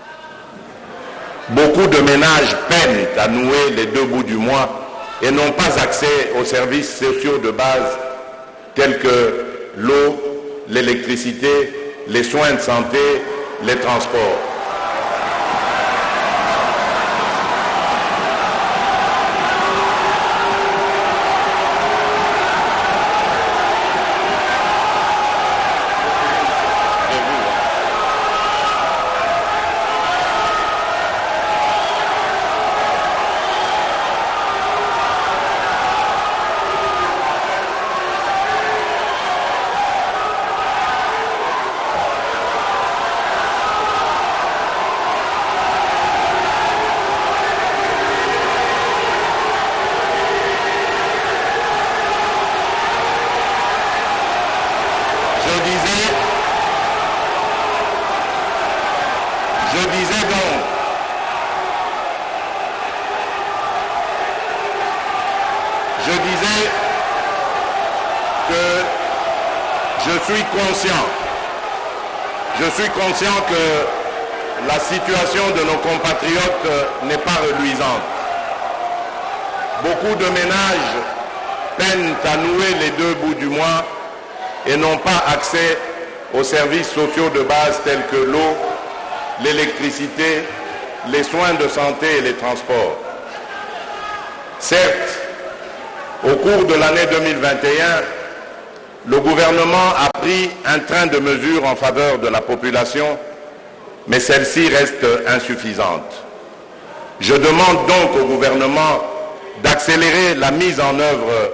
Beaucoup de ménages peinent à nouer les deux bouts du mois et n'ont pas accès aux services sociaux de base tels que l'eau, l'électricité, les soins de santé, les transports. Je suis conscient que la situation de nos compatriotes n'est pas reluisante. Beaucoup de ménages peinent à nouer les deux bouts du mois et n'ont pas accès aux services sociaux de base tels que l'eau, l'électricité, les soins de santé et les transports. Certes, au cours de l'année 2021, le gouvernement a pris un train de mesures en faveur de la population, mais celle-ci reste insuffisante. Je demande donc au gouvernement d'accélérer la mise en œuvre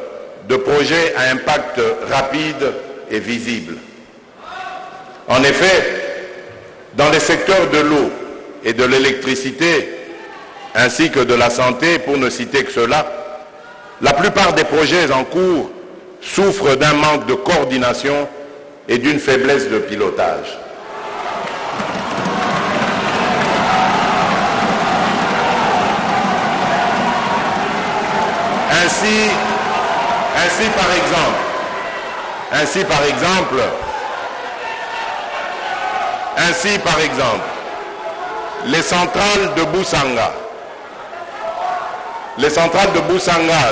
de projets à impact rapide et visible. En effet, dans les secteurs de l'eau et de l'électricité, ainsi que de la santé, pour ne citer que cela, la plupart des projets en cours souffrent d'un manque de coordination et d'une faiblesse de pilotage. Ainsi par exemple, les centrales de Boussanga,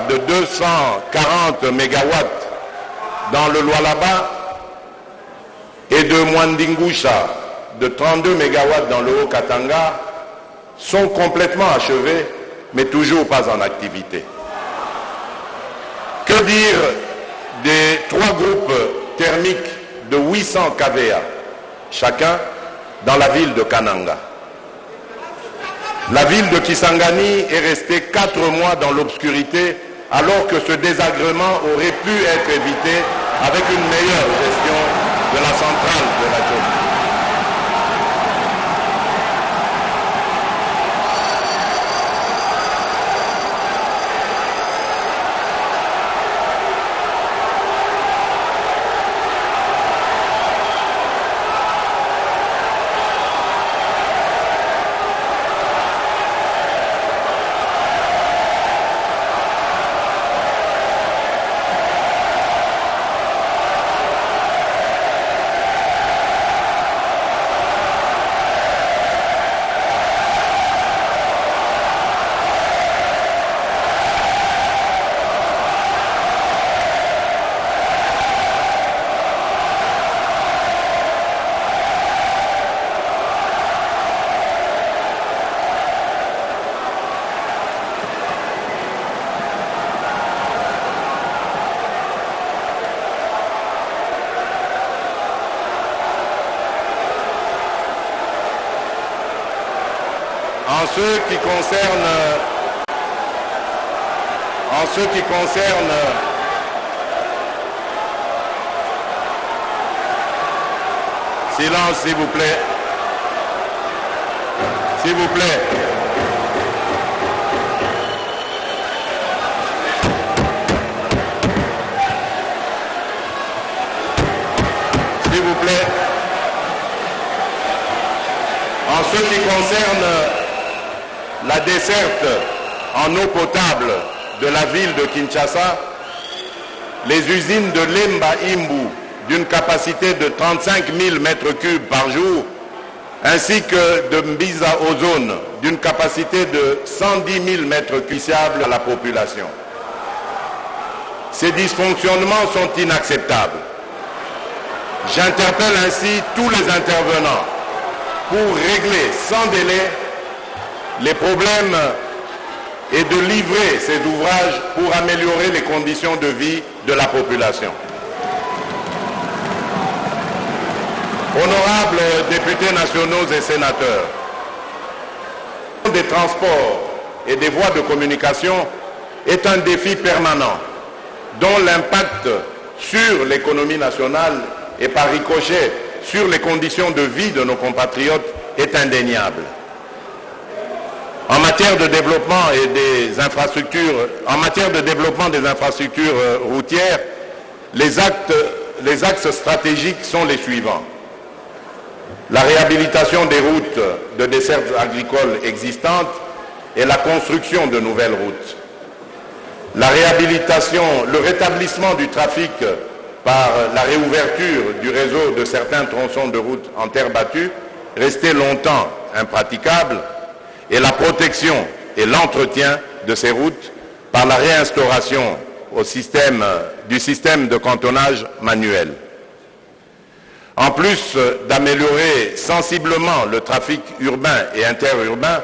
de 240 MW dans le Lualaba et de Mwandingusha de 32 MW dans le Haut-Katanga sont complètement achevés, mais toujours pas en activité. Que dire des 3 groupes thermiques de 800 kVA, chacun dans la ville de Kananga? La ville de Kisangani est restée 4 mois dans l'obscurité alors que ce désagrément aurait pu être évité avec une meilleure gestion de la centrale de la Jolie. ce qui concerne silence, s'il vous plaît. S'il vous plaît. S'il vous plaît. En ce qui concerne la desserte en eau potable de la ville de Kinshasa, les usines de Lemba Imbu d'une capacité de 35 000 m3 par jour, ainsi que de Mbiza Ozone d'une capacité de 110 000 m3 à la population. Ces dysfonctionnements sont inacceptables. J'interpelle ainsi tous les intervenants pour régler sans délai les problèmes et de livrer ces ouvrages pour améliorer les conditions de vie de la population. Honorables députés nationaux et sénateurs, des transports et des voies de communication est un défi permanent dont l'impact sur l'économie nationale et par ricochet sur les conditions de vie de nos compatriotes est indéniable. En matière de développement et des infrastructures, routières, les axes stratégiques sont les suivants. La réhabilitation des routes de desserte agricole existantes et la construction de nouvelles routes. La réhabilitation, le rétablissement du trafic par la réouverture du réseau de certains tronçons de route en terre battue, restés longtemps impraticables, et la protection et l'entretien de ces routes par la réinstauration du système de cantonnage manuel. En plus d'améliorer sensiblement le trafic urbain et interurbain,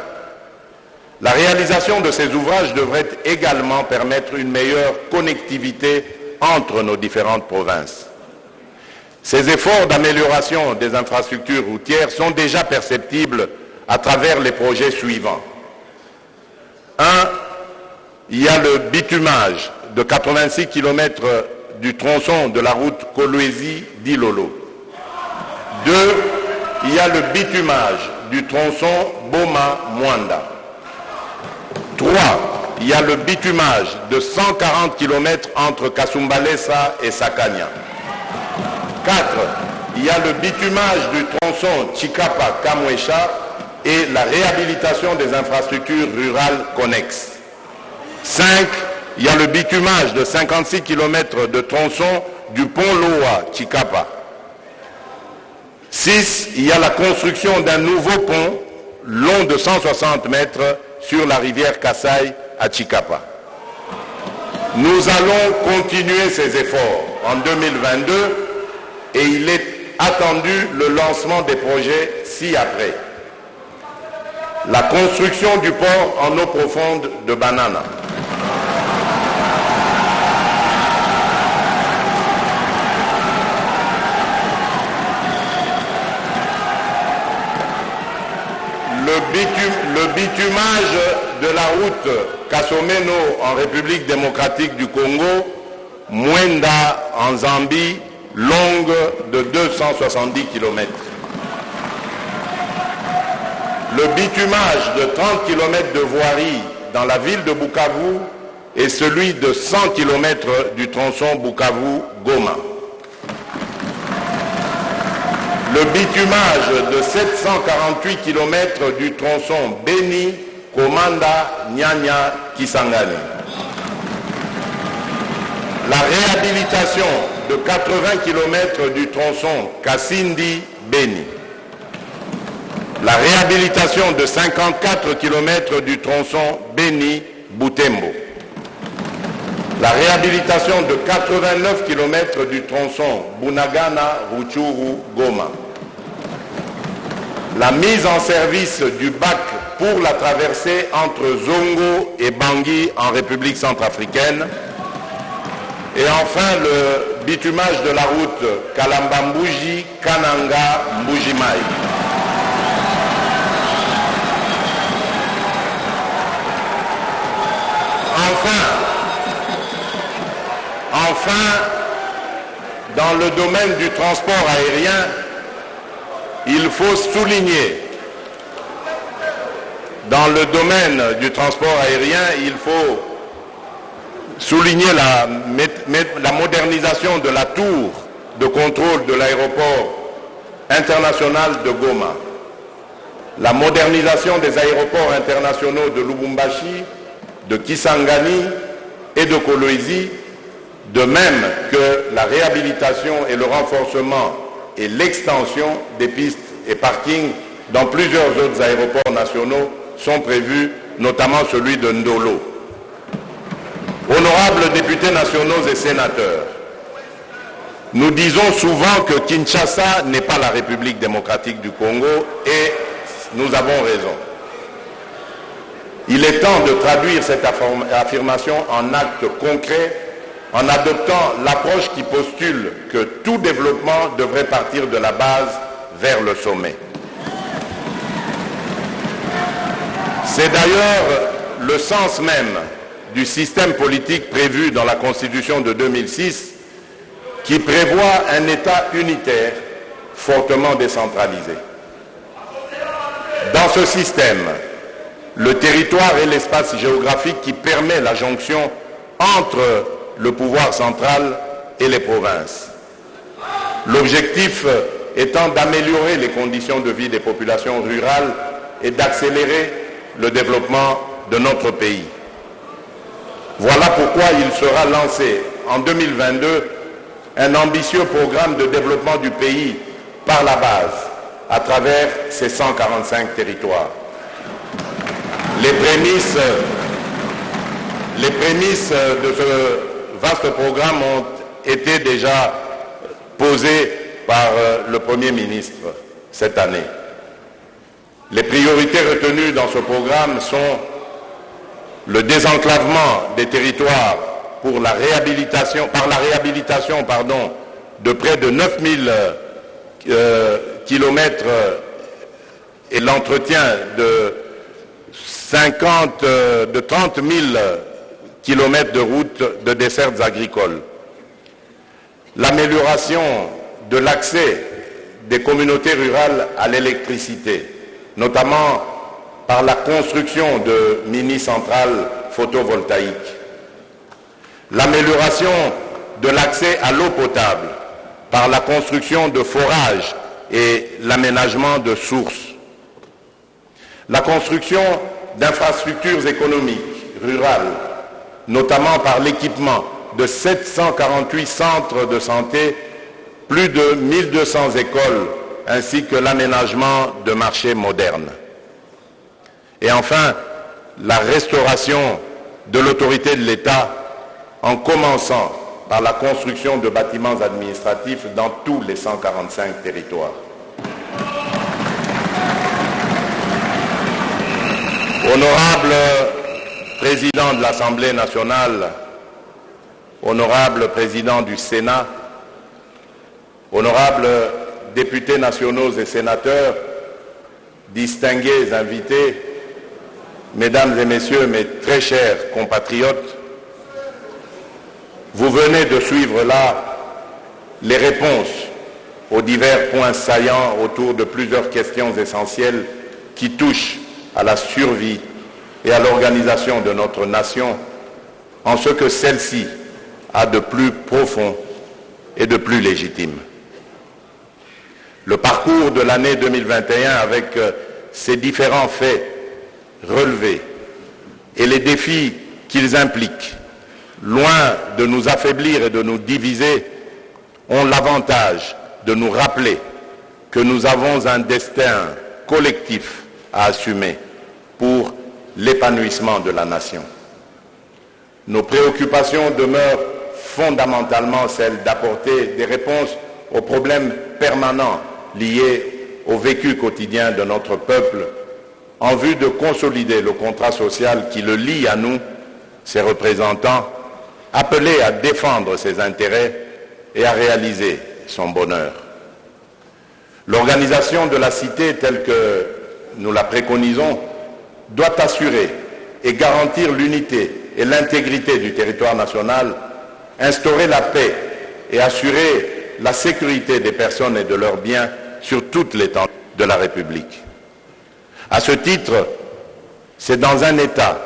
la réalisation de ces ouvrages devrait également permettre une meilleure connectivité entre nos différentes provinces. Ces efforts d'amélioration des infrastructures routières sont déjà perceptibles à travers les projets suivants. 1. Il y a le bitumage de 86 km du tronçon de la route Kolwezi-Dilolo. 2. Il y a le bitumage du tronçon Boma-Mwanda. 3. Il y a le bitumage de 140 km entre Kasumbalesa et Sakanya. 4. Il y a le bitumage du tronçon Chikapa-Kamwesha et la réhabilitation des infrastructures rurales connexes. 5. Il y a le bitumage de 56 km de tronçon du pont Loa-Chikapa. 6. Il y a la construction d'un nouveau pont long de 160 mètres sur la rivière Kassai à Chikapa. Nous allons continuer ces efforts en 2022 et il est attendu le lancement des projets ci-après. La construction du port en eau profonde de Banana. Le bitumage de la route Kasomeno en République démocratique du Congo, Mwenda en Zambie, longue de 270 km. Le bitumage de 30 km de voirie dans la ville de Bukavu et celui de 100 km du tronçon Bukavu-Goma. Le bitumage de 748 km du tronçon Beni, Komanda, Nyanya, Kisangani. La réhabilitation de 80 km du tronçon Kasindi, Beni. La réhabilitation de 54 km du tronçon Beni, Butembo. La réhabilitation de 89 km du tronçon Bunagana, Ruchuru, Goma. La mise en service du bac pour la traversée entre Zongo et Bangui en République centrafricaine. Et enfin, le bitumage de la route Kalamba-Mbuji, Kananga, Mbujimai. Enfin, dans le domaine du transport aérien, il faut souligner, la modernisation de la tour de contrôle de l'aéroport international de Goma, la modernisation des aéroports internationaux de Lubumbashi, de Kisangani et de Kolwezi, de même que la réhabilitation et le renforcement et l'extension des pistes et parkings dans plusieurs autres aéroports nationaux sont prévus, notamment celui de Ndolo. Honorables députés nationaux et sénateurs, nous disons souvent que Kinshasa n'est pas la République démocratique du Congo et nous avons raison. Il est temps de traduire cette affirmation en actes concrets en adoptant l'approche qui postule que tout développement devrait partir de la base vers le sommet. C'est d'ailleurs le sens même du système politique prévu dans la Constitution de 2006 qui prévoit un État unitaire fortement décentralisé. Dans ce système, le territoire est l'espace géographique qui permet la jonction entre le pouvoir central et les provinces. L'objectif étant d'améliorer les conditions de vie des populations rurales et d'accélérer le développement de notre pays. Voilà pourquoi il sera lancé en 2022 un ambitieux programme de développement du pays par la base à travers ces 145 territoires. Les prémices de ce vaste programme ont été déjà posées par le Premier ministre cette année. Les priorités retenues dans ce programme sont le désenclavement des territoires par la réhabilitation de près de 9000 kilomètres et l'entretien de 30 000 kilomètres de routes de dessertes agricoles. L'amélioration de l'accès des communautés rurales à l'électricité, notamment par la construction de mini-centrales photovoltaïques. L'amélioration de l'accès à l'eau potable par la construction de forages et l'aménagement de sources. La construction d'infrastructures économiques rurales, notamment par l'équipement de 748 centres de santé, plus de 1200 écoles, ainsi que l'aménagement de marchés modernes. Et enfin, la restauration de l'autorité de l'État en commençant par la construction de bâtiments administratifs dans tous les 145 territoires. Honorable Président de l'Assemblée nationale, honorable Président du Sénat, honorables députés nationaux et sénateurs, distingués invités, Mesdames et Messieurs, mes très chers compatriotes, vous venez de suivre là les réponses aux divers points saillants autour de plusieurs questions essentielles qui touchent à la survie et à l'organisation de notre nation en ce que celle-ci a de plus profond et de plus légitime. Le parcours de l'année 2021 avec ses différents faits relevés et les défis qu'ils impliquent, loin de nous affaiblir et de nous diviser, ont l'avantage de nous rappeler que nous avons un destin collectif à assumer pour l'épanouissement de la nation. Nos préoccupations demeurent fondamentalement celles d'apporter des réponses aux problèmes permanents liés au vécu quotidien de notre peuple en vue de consolider le contrat social qui le lie à nous, ses représentants, appelés à défendre ses intérêts et à réaliser son bonheur. L'organisation de la cité telle que nous la préconisons doit assurer et garantir l'unité et l'intégrité du territoire national instaurer la paix et assurer la sécurité des personnes et de leurs biens sur toute l'étendue de la République. À ce titre, c'est dans un État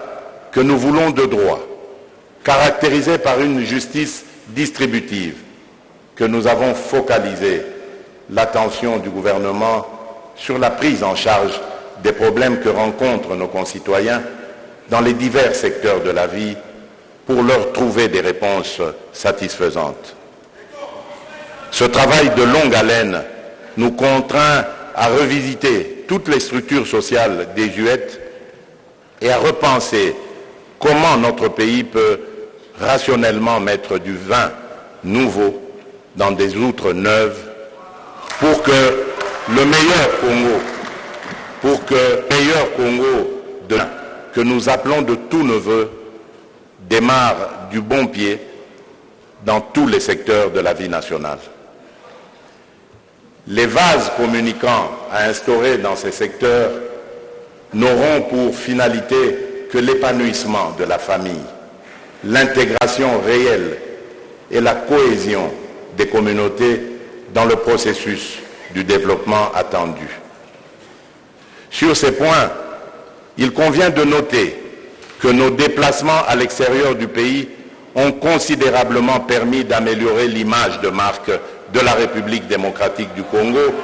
que nous voulons de droit, caractérisé par une justice distributive, que nous avons focalisé l'attention du gouvernement sur la prise en charge des problèmes que rencontrent nos concitoyens dans les divers secteurs de la vie pour leur trouver des réponses satisfaisantes. Ce travail de longue haleine nous contraint à revisiter toutes les structures sociales désuètes et à repenser comment notre pays peut rationnellement mettre du vin nouveau dans des outres neuves pour que le meilleur Congo que nous appelons de tous nos voeux démarre du bon pied dans tous les secteurs de la vie nationale. Les vases communicants à instaurer dans ces secteurs n'auront pour finalité que l'épanouissement de la famille, l'intégration réelle et la cohésion des communautés dans le processus du développement attendu. Sur ces points, il convient de noter que nos déplacements à l'extérieur du pays ont considérablement permis d'améliorer l'image de marque de la République démocratique du Congo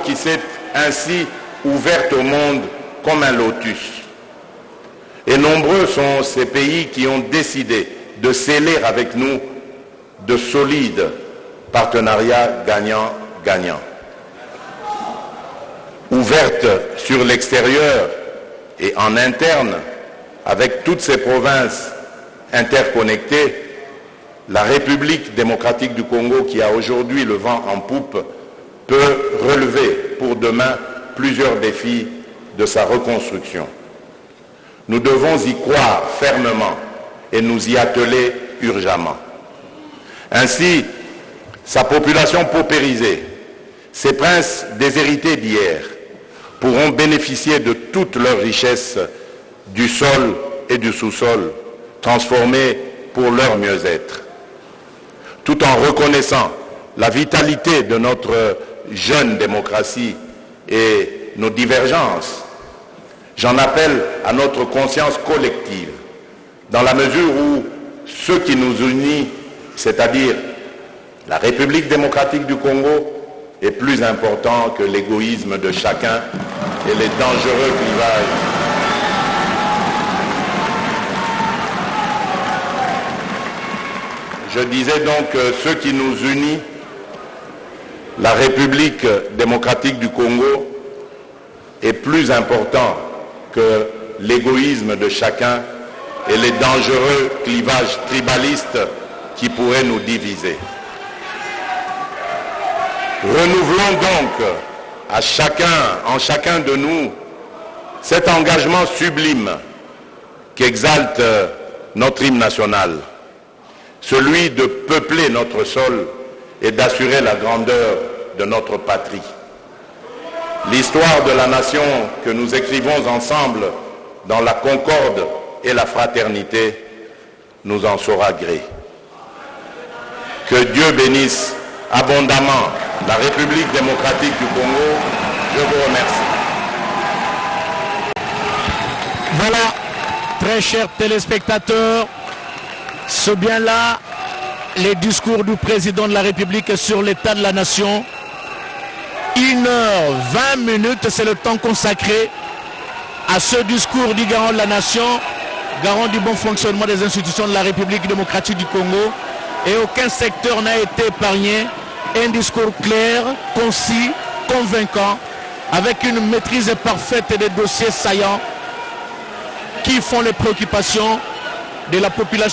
qui s'est ainsi ouverte au monde comme un lotus. Et nombreux sont ces pays qui ont décidé de sceller avec nous de solides partenariats gagnant-gagnant. Ouverte sur l'extérieur et en interne, avec toutes ces provinces interconnectées, la République démocratique du Congo, qui a aujourd'hui le vent en poupe, peut relever pour demain plusieurs défis de sa reconstruction. Nous devons y croire fermement et nous y atteler urgemment. Ainsi, sa population paupérisée, ses princes déshérités d'hier, pourront bénéficier de toutes leurs richesses du sol et du sous-sol, transformées pour leur mieux-être. Tout en reconnaissant la vitalité de notre jeune démocratie et nos divergences, j'en appelle à notre conscience collective, dans la mesure où ce qui nous unit, c'est-à-dire la République démocratique du Congo, est plus important que l'égoïsme de chacun et les dangereux clivages. Je disais donc que ce qui nous unit, la République démocratique du Congo, est plus important que l'égoïsme de chacun et les dangereux clivages tribalistes qui pourraient nous diviser. Renouvelons donc en chacun de nous cet engagement sublime qu'exalte notre hymne national, celui de peupler notre sol et d'assurer la grandeur de notre patrie. L'histoire de la nation que nous écrivons ensemble dans la concorde et la fraternité nous en saura gré. Que Dieu bénisse abondamment la République démocratique du Congo. Je vous remercie. Voilà, très chers téléspectateurs, c'est bien là les discours du président de la République sur l'état de la nation. 1h20, c'est le temps consacré à ce discours du garant de la nation, garant du bon fonctionnement des institutions de la République démocratique du Congo. Et aucun secteur n'a été épargné. Un discours clair, concis, convaincant, avec une maîtrise parfaite des dossiers saillants qui font les préoccupations de la population.